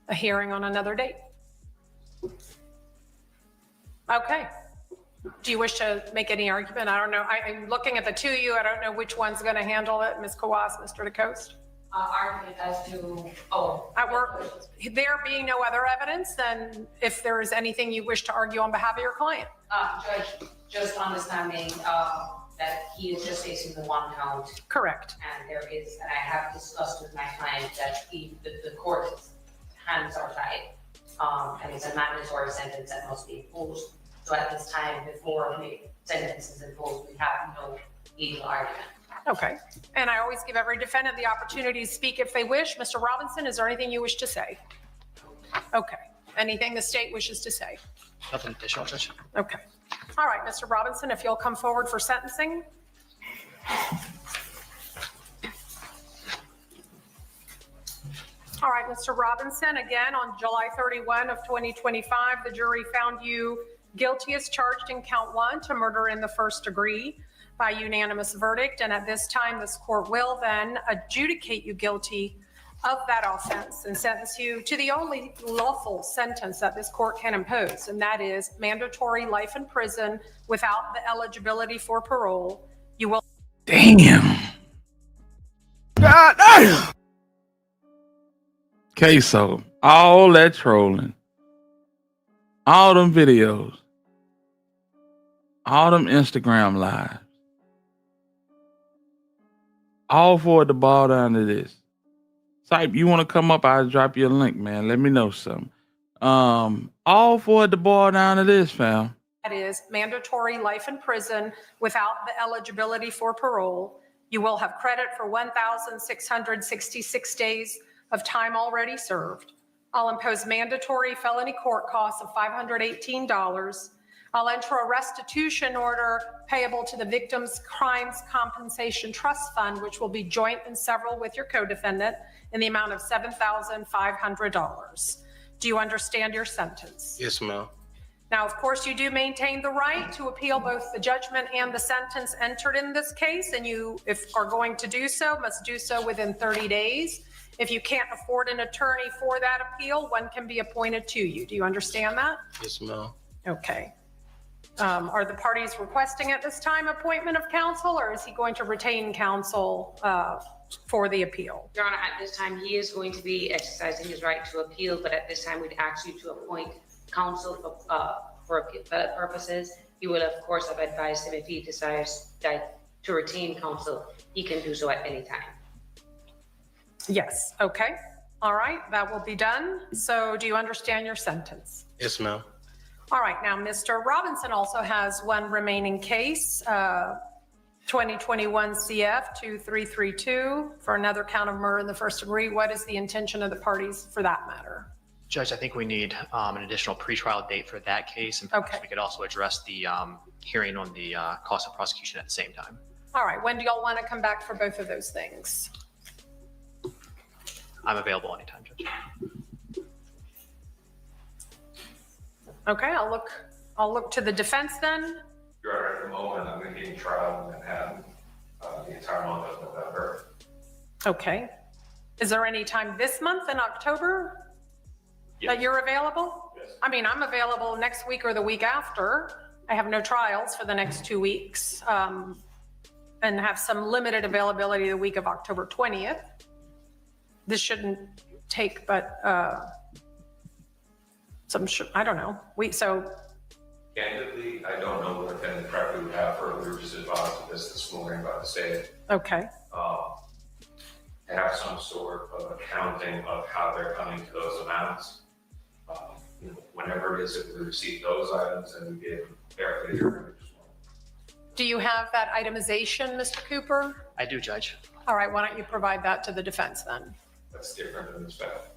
a hearing on another date. Okay. Do you wish to make any argument? I don't know. I'm looking at the two of you. I don't know which one's going to handle it. Ms. Kawas, Mr. DeCoste? Argument as to, There being no other evidence, then if there is anything you wish to argue on behalf of your client. Judge, just understanding that he is just facing the one count. Correct. And there is, and I have discussed with my client that the court's hands are tied. And it's a mandatory sentence that must be imposed. So at this time, before the sentence is imposed, we have no legal argument. Okay. And I always give every defendant the opportunity to speak if they wish. Mr. Robinson, is there anything you wish to say? Okay. Anything the state wishes to say? Nothing additional, Judge. Okay. All right, Mr. Robinson, if you'll come forward for sentencing. All right, Mr. Robinson, again, on July 31 of 2025, the jury found you guilty as charged in count 1 to murder in the first degree by unanimous verdict. And at this time, this court will then adjudicate you guilty of that offense and sentence you to the only lawful sentence that this court can impose, and that is mandatory life in prison without the eligibility for parole. You will. Damn. God damn. Ksoo, all that trolling, all them videos, all them Instagram lives, all for the ball down to this. Type, you want to come up, I'll drop you a link, man. Let me know something. All for the ball down to this, fam. That is mandatory life in prison without the eligibility for parole. You will have credit for 1,666 days of time already served. I'll impose mandatory felony court costs of $518. I'll enter a restitution order payable to the Victims' Crimes Compensation Trust Fund, which will be joint and several with your co-defendant, in the amount of $7,500. Do you understand your sentence? Yes, ma'am. Now, of course, you do maintain the right to appeal both the judgment and the sentence entered in this case, and you, if are going to do so, must do so within 30 days. If you can't afford an attorney for that appeal, one can be appointed to you. Do you understand that? Yes, ma'am. Okay. Are the parties requesting at this time appointment of counsel, or is he going to retain counsel for the appeal? Your Honor, at this time, he is going to be exercising his right to appeal, but at this time, we'd ask you to appoint counsel for appeal purposes. You will, of course, have advised him if he desires to retain counsel, he can do so at any time. Yes. Okay. All right. That will be done. So do you understand your sentence? Yes, ma'am. All right. Now, Mr. Robinson also has one remaining case, 2021 CF 2332 for another count of murder in the first degree. What is the intention of the parties for that matter? Judge, I think we need an additional pretrial date for that case. And perhaps we could also address the hearing on the cost of prosecution at the same time. All right. When do y'all want to come back for both of those things? I'm available anytime, Judge. Okay. I'll look to the defense then. Your Honor, at the moment, I'm going to be in trial in Manhattan the entire month of November. Okay. Is there any time this month in October that you're available? Yes. I mean, I'm available next week or the week after. I have no trials for the next 2 weeks and have some limited availability the week of October 20th. This shouldn't take but I don't know. Candidly, I don't know what kind of prep we would have for. We were just advised of this morning about the state. Okay. Have some sort of accounting of how they're coming to those amounts. Whenever it is that we receive those items, and we get very clear. Do you have that itemization, Mr. Cooper? I do, Judge. All right. Why don't you provide that to the defense then? That's different than this fact.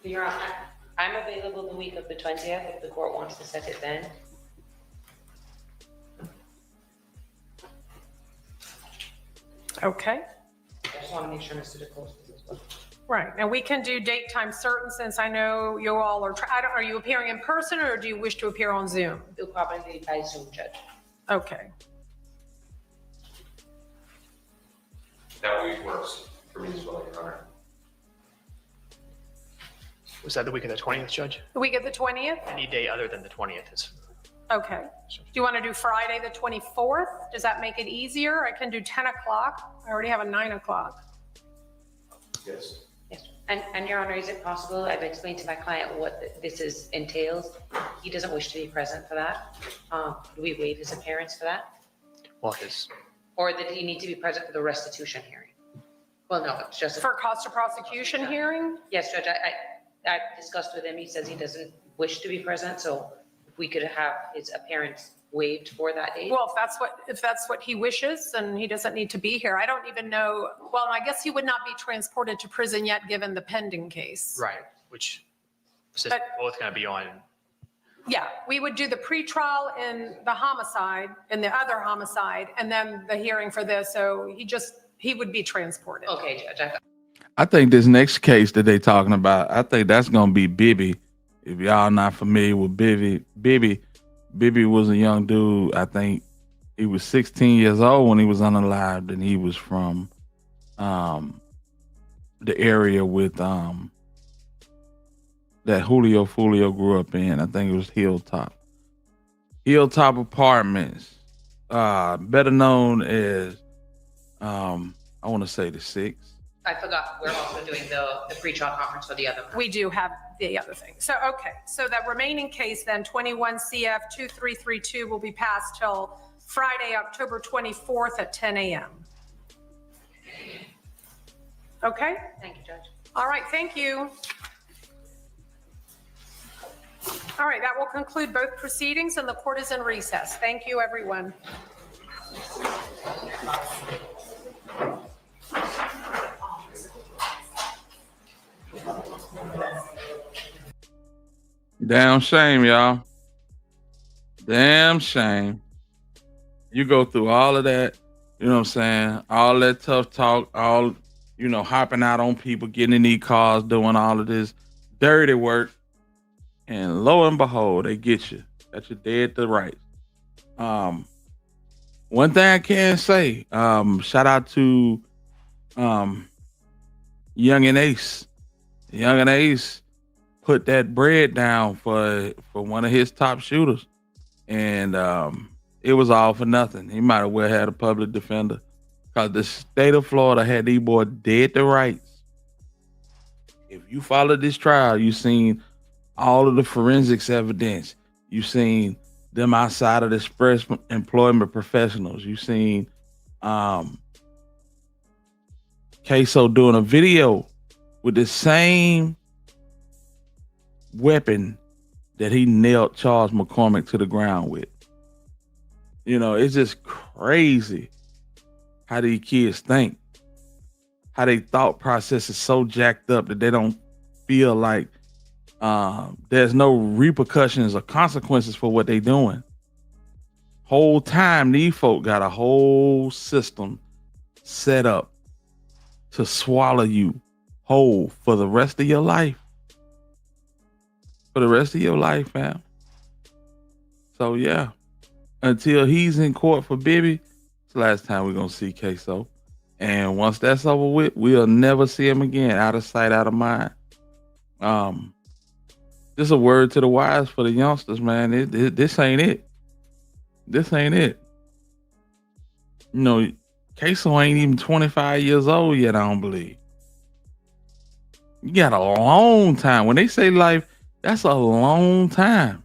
Your Honor, I'm available the week of the 20th if the court wants to set it then. Okay. I just want to make sure Mr. DeCosta as well. Right. And we can do date, time certain since I know you all are, are you appearing in person or do you wish to appear on Zoom? It'll probably be by Zoom, Judge. Okay. That week works for me as well, Your Honor. Was that the week of the 20th, Judge? The week of the 20th? Any day other than the 20th is. Okay. Do you want to do Friday the 24th? Does that make it easier? I can do 10 o'clock. I already have a 9 o'clock. Yes. Yes. And Your Honor, is it possible, I've explained to my client what entails. He doesn't wish to be present for that. Do we waive his appearance for that? Well, his. Or did he need to be present for the restitution hearing? Well, no, it's just. For cost of prosecution hearing? Yes, Judge, I discussed with him. He says he doesn't wish to be present, so if we could have his appearance waived for that date. Well, if that's what he wishes, then he doesn't need to be here. I don't even know. Well, I guess he would not be transported to prison yet, given the pending case. Right, which is both going to be on. Yeah, we would do the pretrial in the homicide, in the other homicide, and then the hearing for this. So he would be transported. Okay, Judge. I think this next case that they talking about, I think that's gonna be Bibby. If y'all not familiar with Bibby was a young dude. I think he was 16 years old when he was unalived, and he was from the area with that Julio Fulio grew up in. I think it was Hilltop Apartments, better known as I want to say the 6. I forgot, we're also doing the pretrial conference for the other one. We do have the other thing. So, okay. So that remaining case then, 21 CF 2332 will be passed till Friday, October 24th at 10 a.m. Okay? Thank you, Judge. All right, thank you. All right, that will conclude both proceedings and the court is in recess. Thank you, everyone. Damn shame, y'all. Damn shame. You go through all of that, you know what I'm saying? All that tough talk, all, hopping out on people, getting in these cars, doing all of this dirty work. And lo and behold, they get you. That you're dead to rights. One thing I can say, shout out to Young and Ace. Young and Ace put that bread down for one of his top shooters. And it was all for nothing. He might have well had a public defender. Because the state of Florida had these boys dead to rights. If you followed this trial, you seen all of the forensics evidence. You seen them outside of the express employment professionals. You seen Ksoo doing a video with the same weapon that he nailed Charles McCormick to the ground with. It's just crazy how these kids think, how their thought process is so jacked up that they don't feel like there's no repercussions or consequences for what they doing. Whole time, these folk got a whole system set up to swallow you whole for the rest of your life. For the rest of your life, fam. So yeah, until he's in court for Bibby, it's the last time we're gonna see Ksoo. And once that's over with, we'll never see him again. Out of sight, out of mind. Just a word to the wise for the youngsters, man. This ain't it. This ain't it. Ksoo ain't even 25 years old yet, I don't believe. You got a long time. When they say life, that's a long time.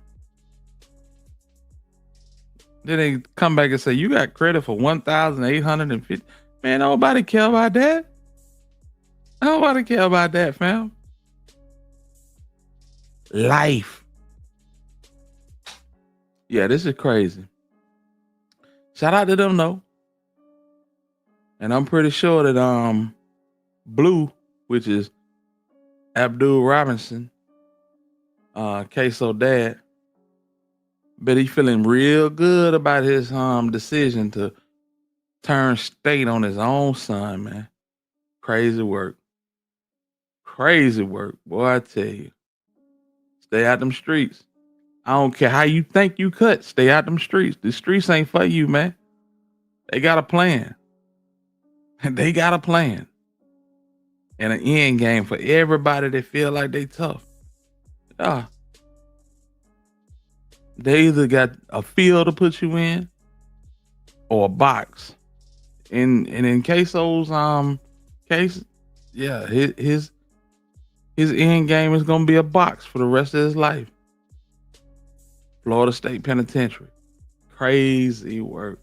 Then they come back and say, you got credit for 1,850. Man, nobody care about that. Nobody care about that, fam. Life. Yeah, this is crazy. Shout out to them though. And I'm pretty sure that Blue, which is Abdul Robinson, Ksoo dad, but he feeling real good about his decision to turned state on his own son, man. Crazy work. Crazy work. Boy, I tell you. Stay out them streets. I don't care how you think you cut. Stay out them streets. The streets ain't for you, man. They got a plan. They got a plan. And an end game for everybody that feel like they tough. Yeah. They either got a field to put you in or a box. And in Ksoo's case, yeah, his end game is gonna be a box for the rest of his life. Florida State Penitentiary. Crazy work.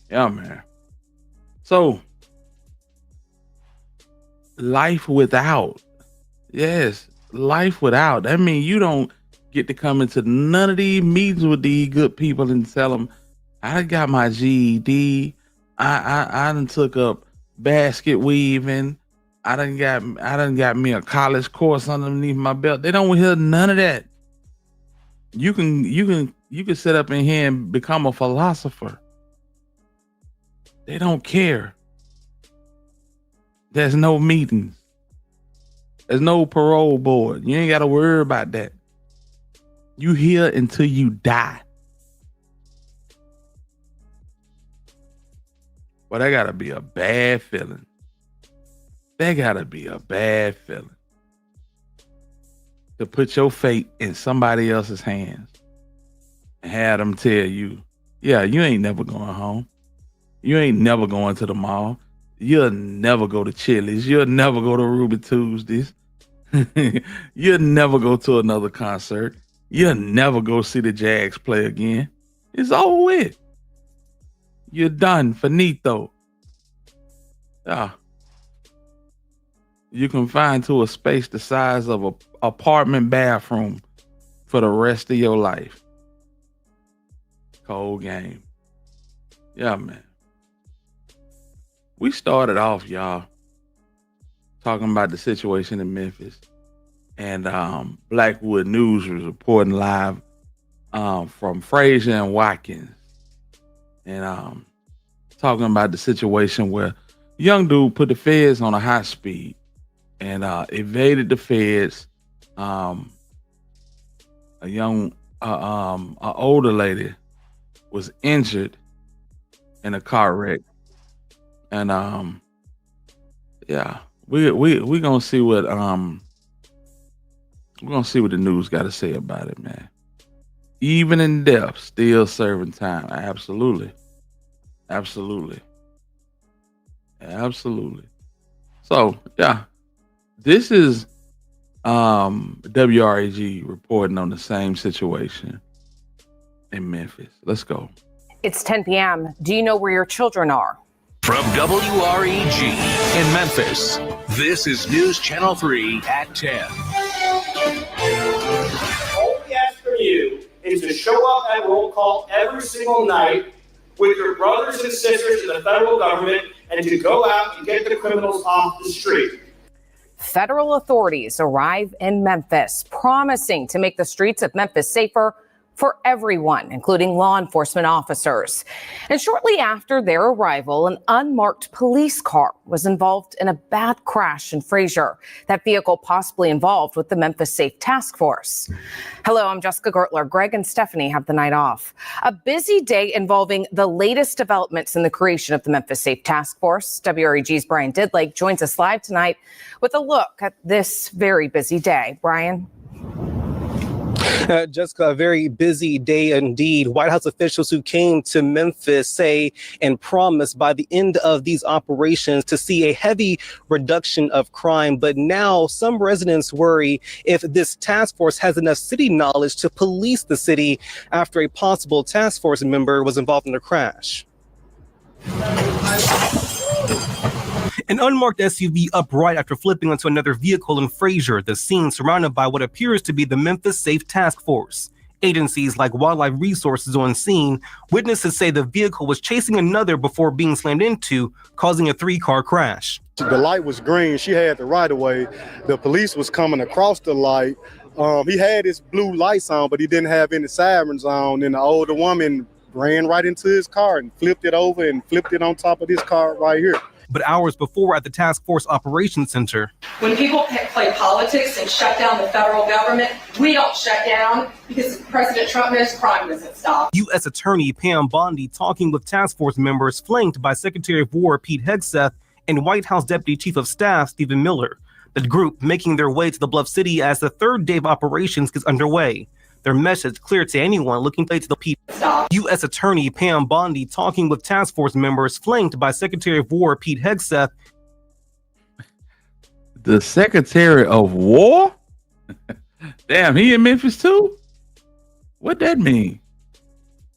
Yeah, man. So, life without. Yes, life without. That means you don't get to come into none of these meetings with these good people and tell them, I done got my GED. I done took up basket weaving. I done got me a college course underneath my belt. They don't hear none of that. You can sit up in here and become a philosopher. They don't care. There's no meetings. There's no parole board. You ain't got to worry about that. You here until you die. Well, that gotta be a bad feeling. That gotta be a bad feeling. To put your fate in somebody else's hands and have them tell you, yeah, you ain't never going home. You ain't never going to the mall. You'll never go to Chili's. You'll never go to Ruby Tuesdays. You'll never go to another concert. You'll never go see the Jags play again. It's over with. You're done. Finito. Yeah. You can find to a space the size of an apartment bathroom for the rest of your life. Cold game. Yeah, man. We started off, y'all, talking about the situation in Memphis. And Blackwood News was reporting live from Frazier and Watkins. And talking about the situation where a young dude put the feds on a high speed and evaded the feds. An older lady was injured in a car wreck. And yeah, we gonna see what we're gonna see what the news got to say about it, man. Even in death, still serving time. Absolutely. Absolutely. Absolutely. So yeah, this is WRAG reporting on the same situation in Memphis. Let's go. It's 10 p.m. Do you know where your children are? From WREG in Memphis, this is News Channel 3 at 10. All we ask from you is to show up at roll call every single night with your brothers and sisters in the federal government and to go out and get the criminals off the street. Federal authorities arrive in Memphis, promising to make the streets of Memphis safer for everyone, including law enforcement officers. And shortly after their arrival, an unmarked police car was involved in a bad crash in Frazier. That vehicle possibly involved with the Memphis Safe Task Force. Hello, I'm Jessica Gertler. Greg and Stephanie have the night off. A busy day involving the latest developments in the creation of the Memphis Safe Task Force. WREG's Brian Didlake joins us live tonight with a look at this very busy day. Brian? Jessica, a very busy day indeed. White House officials who came to Memphis say and promised by the end of these operations to see a heavy reduction of crime. But now some residents worry if this task force has enough city knowledge to police the city after a possible task force member was involved in a crash. An unmarked SUV upright after flipping onto another vehicle in Frazier, the scene surrounded by what appears to be the Memphis Safe Task Force. Agencies like Wildlife Resources on scene. Witnesses say the vehicle was chasing another before being slammed into, causing a 3-car crash. The light was green. She had the right of way. The police was coming across the light. He had his blue lights on, but he didn't have any sirens on. And the older woman ran right into his car and flipped it over and flipped it on top of this car right here. But hours before at the Task Force Operations Center, when people play politics and shut down the federal government, we don't shut down because President Trump knows crime doesn't stop. U.S. Attorney Pam Bondi talking with task force members flanked by Secretary of War Pete Hegseth and White House Deputy Chief of Staff Stephen Miller. The group making their way to the Bluff City as the third day of operations gets underway. Their message clear to anyone looking to the people. U.S. Attorney Pam Bondi talking with task force members flanked by Secretary of War Pete Hegseth. The Secretary of War? Damn, he in Memphis too? What that mean?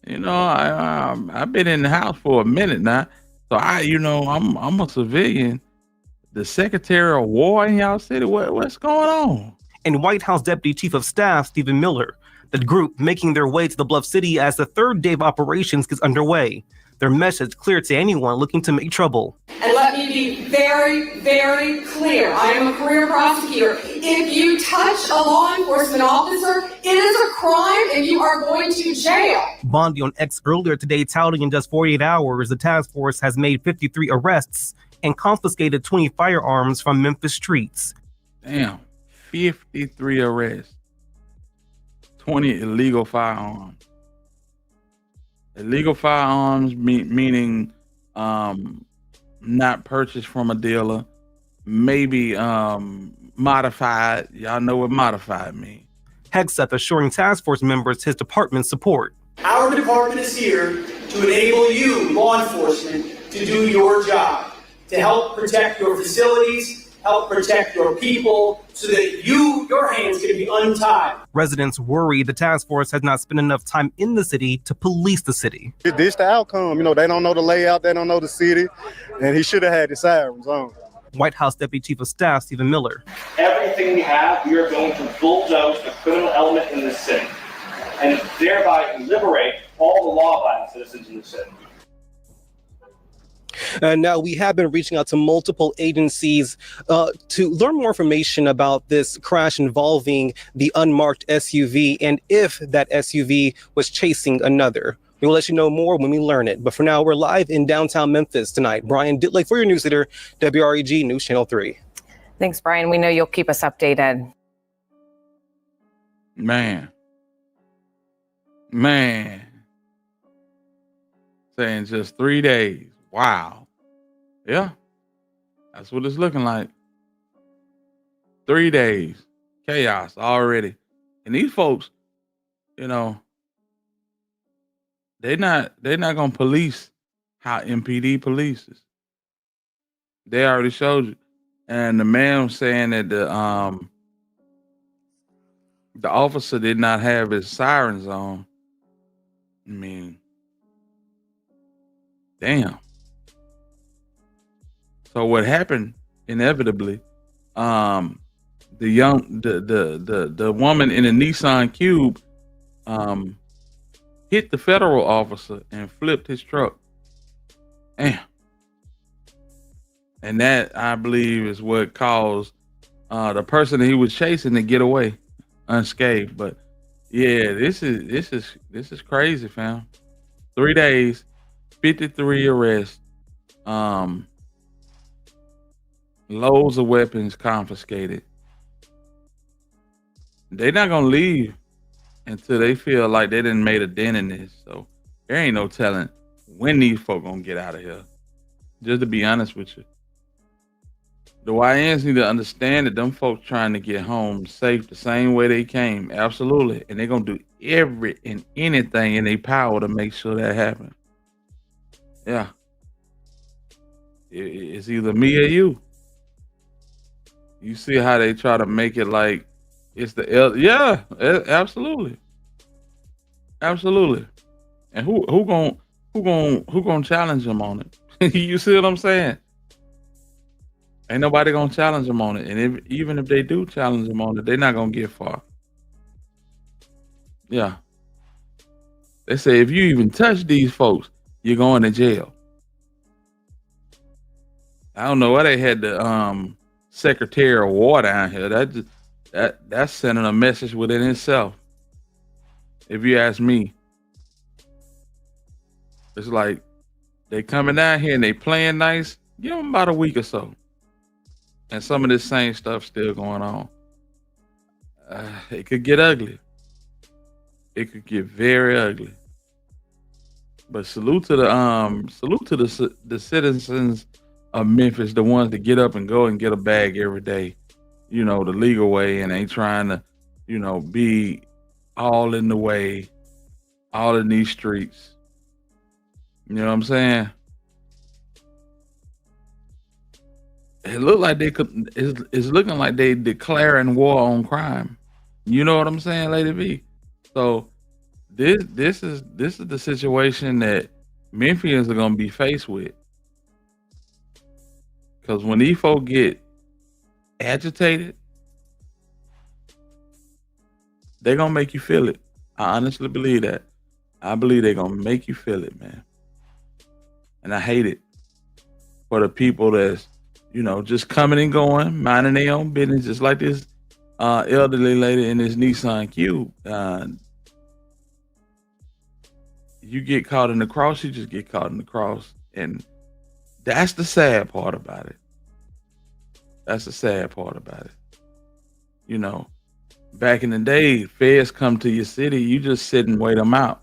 You know, I've been in the house for a minute now, so I'm a civilian. The Secretary of War in y'all city? What's going on? And White House Deputy Chief of Staff Stephen Miller. The group making their way to the Bluff City as the third day of operations gets underway. Their message clear to anyone looking to make trouble. And let me be very, very clear. I am a career prosecutor. If you touch a law enforcement officer, it is a crime and you are going to jail. Bondi on X earlier today touting in just 48 hours, the task force has made 53 arrests and confiscated 20 firearms from Memphis streets. Damn, 53 arrests. 20 illegal firearms. Illegal firearms meaning not purchased from a dealer, maybe modified. Y'all know what modified means. Hegseth assuring task force members his department's support. Our department is here to enable you, law enforcement, to do your job, to help protect your facilities, help protect your people, so that your hands can be untied. Residents worry the task force has not spent enough time in the city to police the city. This the outcome. You know, they don't know the layout, they don't know the city, and he should have had the sirens on. White House Deputy Chief of Staff Stephen Miller. Everything we have, we are going to bulldoze the criminal element in this city, and thereby liberate all the law-abiding citizens in the city. Now, we have been reaching out to multiple agencies to learn more information about this crash involving the unmarked SUV and if that SUV was chasing another. We will let you know more when we learn it. But for now, we're live in downtown Memphis tonight. Brian Ditlake for your news leader, WREG News Channel 3. Thanks, Brian. We know you'll keep us updated. Man. Saying just 3 days. Wow. Yeah. That's what it's looking like. 3 days. Chaos already. And these folks, you know, they're not gonna police how MPD polices. They already showed you. And the man was saying that the officer did not have his sirens on. I mean, damn. So what happened inevitably, the woman in the Nissan Cube hit the federal officer and flipped his truck. Damn. And that, I believe, is what caused the person that he was chasing to get away unscathed. But yeah, this is crazy, fam. 3 days, 53 arrests, loads of weapons confiscated. They're not gonna leave until they feel like they didn't made a dent in this. So there ain't no telling when these folk gonna get out of here. Just to be honest with you. The YNs need to understand that them folks trying to get home safe the same way they came. Absolutely. And they're going to do every and anything in their power to make sure that happens. Yeah. It's either me or you. You see how they try to make it like it's the yeah, absolutely. Absolutely. And who gonna challenge them on it? You see what I'm saying? Ain't nobody gonna challenge them on it. And even if they do challenge them on it, they're not gonna get far. Yeah. They say if you even touch these folks, you're going to jail. I don't know why they had the Secretary of War down here. That's sending a message within itself. If you ask me. It's like they coming down here and they playing nice. Give them about a week or so, and some of this same stuff still going on. It could get ugly. It could get very ugly. But salute to the citizens of Memphis, the ones that get up and go and get a bag every day, the legal way, and ain't trying to, be all in the way, all in these streets. You know what I'm saying? It look like they could. It's looking like they declaring war on crime. You know what I'm saying, Lady V? So this is the situation that Memphians are gonna be faced with. Because when these folk get agitated, they're gonna make you feel it. I honestly believe that. I believe they're gonna make you feel it, man. And I hate it for the people that's, just coming and going, minding their own business, just like this elderly lady in this Nissan Cube. You get caught in the cross, you just get caught in the cross. And that's the sad part about it. That's the sad part about it. Back in the day, feds come to your city, you just sit and wait them out.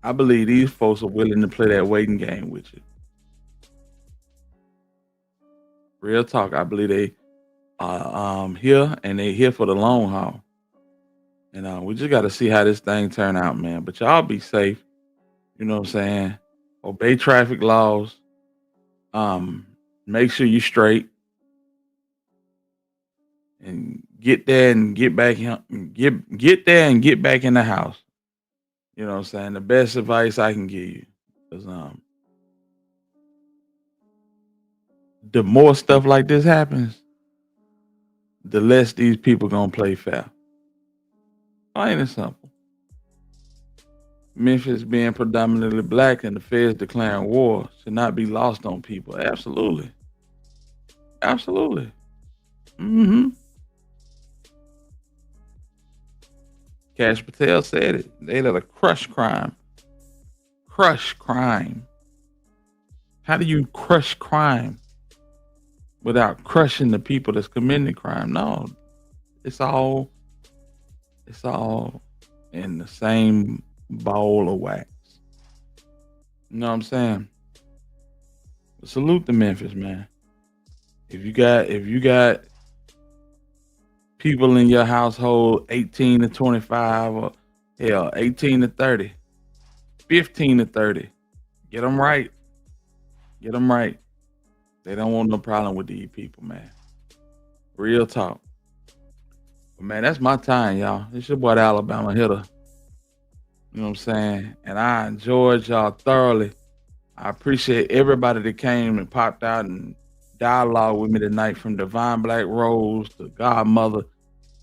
I believe these folks are willing to play that waiting game with you. Real talk, I believe they are here, and they here for the long haul. And we just got to see how this thing turn out, man. But y'all be safe. You know what I'm saying? Obey traffic laws. Make sure you straight. And get there and get back in, get there and get back in the house. You know what I'm saying? The best advice I can give you. Because the more stuff like this happens, the less these people gonna play fair. Plain and simple. Memphis being predominantly black and the feds declaring war should not be lost on people. Absolutely. Absolutely. Mm-hmm. Cash Patel said it. They let a crush crime. Crush crime. How do you crush crime without crushing the people that's committing the crime? No. It's all in the same bowl of wax. You know what I'm saying? Salute to Memphis, man. If you got people in your household 18 to 25 or hell 18 to 30, 15 to 30, get them right. Get them right. They don't want no problem with these people, man. Real talk. But man, that's my time, y'all. It's your boy, the Alabama Hitter. You know what I'm saying? And I enjoyed y'all thoroughly. I appreciate everybody that came and popped out and dialogue with me tonight, from Divine Black Rose to Godmother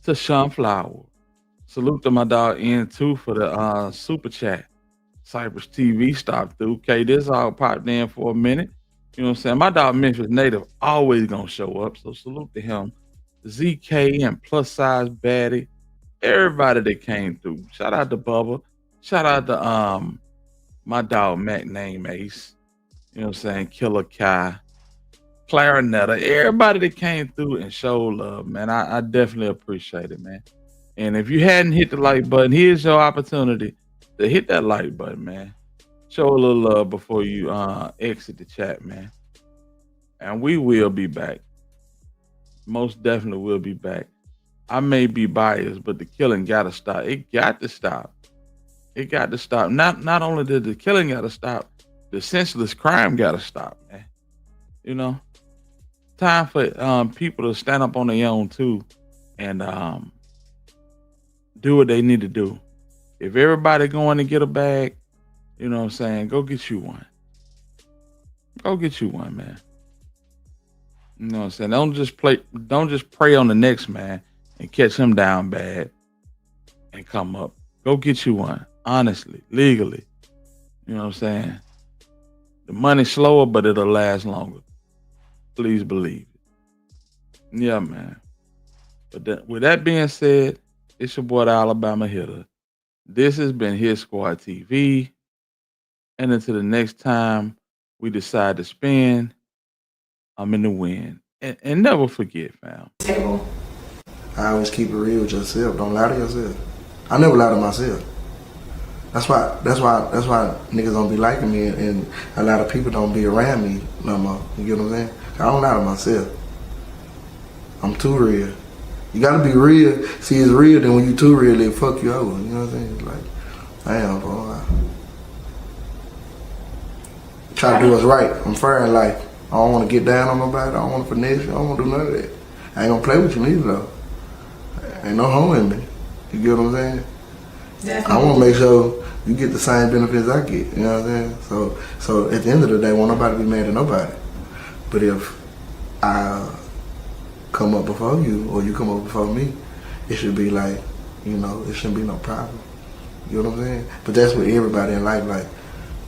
to Sunflower. Salute to my dog N2 for the super chat. Cypress TV stopped through. Okay, this all popped in for a minute. You know what I'm saying? My dog Memphis native always gonna show up. So salute to him. ZK and Plus Size Baddie. Everybody that came through. Shout out to Bubba. Shout out to my dog Mac Name Ace. You know what I'm saying? Killer Kai. Clarinetta. Everybody that came through and showed love, man. I definitely appreciate it, man. And if you hadn't hit the like button, here's your opportunity to hit that like button, man. Show a little love before you exit the chat, man. And we will be back. Most definitely will be back. I may be biased, but the killing gotta stop. It got to stop. It got to stop. Not only did the killing gotta stop, the senseless crime gotta stop, man. You know, time for people to stand up on their own too, and do what they need to do. If everybody going to get a bag, you know what I'm saying, go get you one. Go get you one, man. You know what I'm saying? Don't just prey on the next man and catch him down bad and come up. Go get you one, honestly, legally. You know what I'm saying? The money's slower, but it'll last longer. Please believe it. Yeah, man. But with that being said, it's your boy, the Alabama Hitter. This has been Hit Squad TV. And until the next time we decide to spin, I'm in the win. And never forget, fam. I always keep it real with yourself. Don't lie to yourself. I never lie to myself. That's why niggas don't be liking me, and a lot of people don't be around me no more. You get what I'm saying? I don't lie to myself. I'm too real. You gotta be real. See, it's real, then when you too real, they fuck you over. You know what I'm saying? It's like, damn, bro. I try to do what's right. I'm fair in life. I don't want to get down on nobody. I don't want to finesse you. I don't want to do none of that. I ain't gonna play with you neither, though. Ain't no home in me. You get what I'm saying? Definitely. I want to make sure you get the same benefits I get. You know what I'm saying? So at the end of the day, won't nobody be mad at nobody. But if I come up before you or you come up before me, it should be like, you know, it shouldn't be no problem. You know what I'm saying? But that's with everybody in life. Like,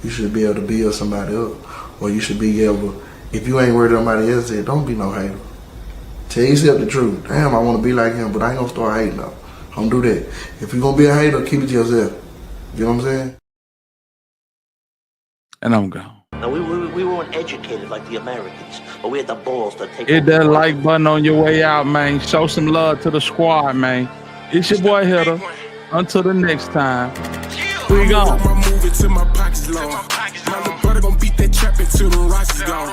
you should be able to build somebody up, or you should be able. If you ain't worried about nobody else, don't be no hater. Tell yourself the truth. Damn, I want to be like him, but I ain't gonna start hating though. Don't do that. If you're gonna be a hater, keep it to yourself. You know what I'm saying? And I'm gone. Now, we weren't educated like the Americans, but we had the balls to take Hit that like button on your way out, man. Show some love to the squad, man. It's your boy Hitter. Until the next time, we gone. Move it till my pockets long. My little brother gon' beat that trap until the rocks is gone.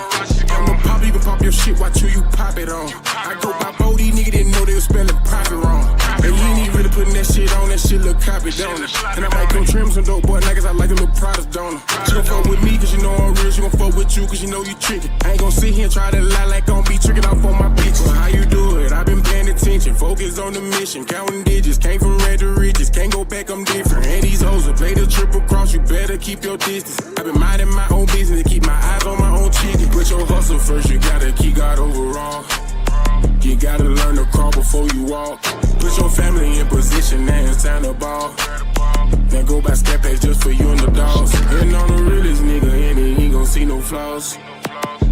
I'm gon' pop, even pop your shit, watch who you pop it on. I go by Bodie, nigga didn't know they was spelling profit wrong. And you ain't even really putting that shit on, that shit look copied, don't it? And I might come trim some dope boy niggas, I like them little products, don't it? She gon' fuck with me cause you know I'm real, she gon' fuck with you cause you know you trickin'. I ain't gon' sit here and try to lie like I'm be trickin' off on my bitches. Well, how you do it? I been paying attention, focus on the mission, counting digits, came from red to riches, can't go back, I'm different. And these hoes will play the triple cross, you better keep your distance. I been minding my own business and keep my eyes on my own chicken. Put your hustle first, you gotta keep God overall. You gotta learn to crawl before you walk. Put your family in position, now it's time to ball. Then go by step page just for you and the dogs. And on the realest nigga, and he ain't gon' see no flaws.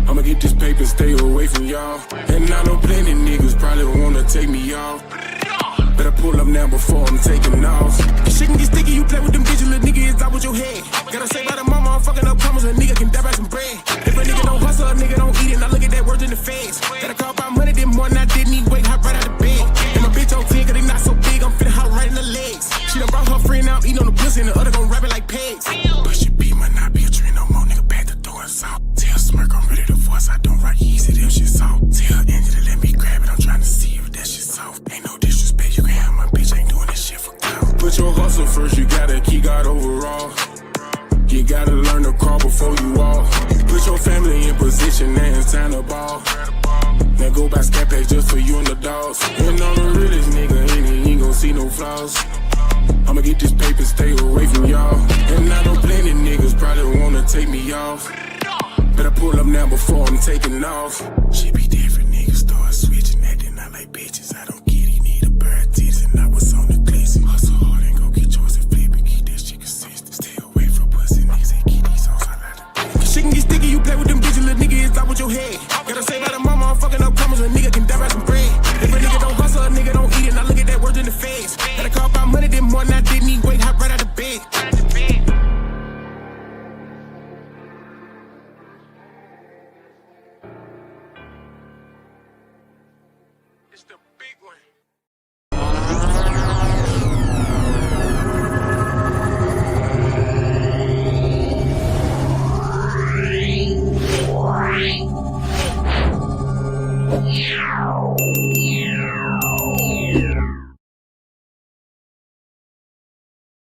I'ma get this paper, stay away from y'all. And I know plenty niggas probably wanna take me off. Better pull up now before I'm taking off. This shit can get sticky, you play with them bitches, little nigga, it's out with your head. Gotta say by the mama, I'm fucking up commas, a nigga can die by some bread. If a nigga don't hustle, a nigga don't eat it, and I look at that word in the face. Gotta call by money, then more than I didn't need weight, hop right out of bed. And my bitch on 10, cause they not so big, I'm finna hop right in the legs. She done brought her friend out, eating on the pussy, and the other gon' rap it like pigs. But she be might not be a tree no more, nigga, back the door and salt. Tell Smirk I'm ready to force, I don't rock easy, them shit soft. Tell Angela let me grab it, I'm trying to see if that shit soft. Ain't no disrespect, you can have my bitch, ain't doing this shit for clout. Put your hustle first, you gotta keep God overall. You gotta learn to crawl before you walk. Put your family in position, now it's time to ball. Now go by scat page just for you and the dogs. And on the realest nigga, he ain't gon' see no flaws. I'ma get this paper, stay away from y'all. And I know plenty niggas probably wanna take me off. Better pull up now before I'm taking off. Shit be different, niggas start switching, acting not like bitches. I don't get it, need a pair of titties, and I was on the glisten. Hustle hard and go get yours and flip and keep that shit consistent. Stay away from pussy niggas and keep these songs out of. Shit can get sticky, you play with them bitches, little nigga, it's out with your head. Gotta say by the mama, I'm fucking up commas, a nigga can die by some bread. If a nigga don't hustle, a nigga don't eat it, and I look at that word in the face. Gotta call by money, then more than I didn't need weight, hop right out of bed. Yeah.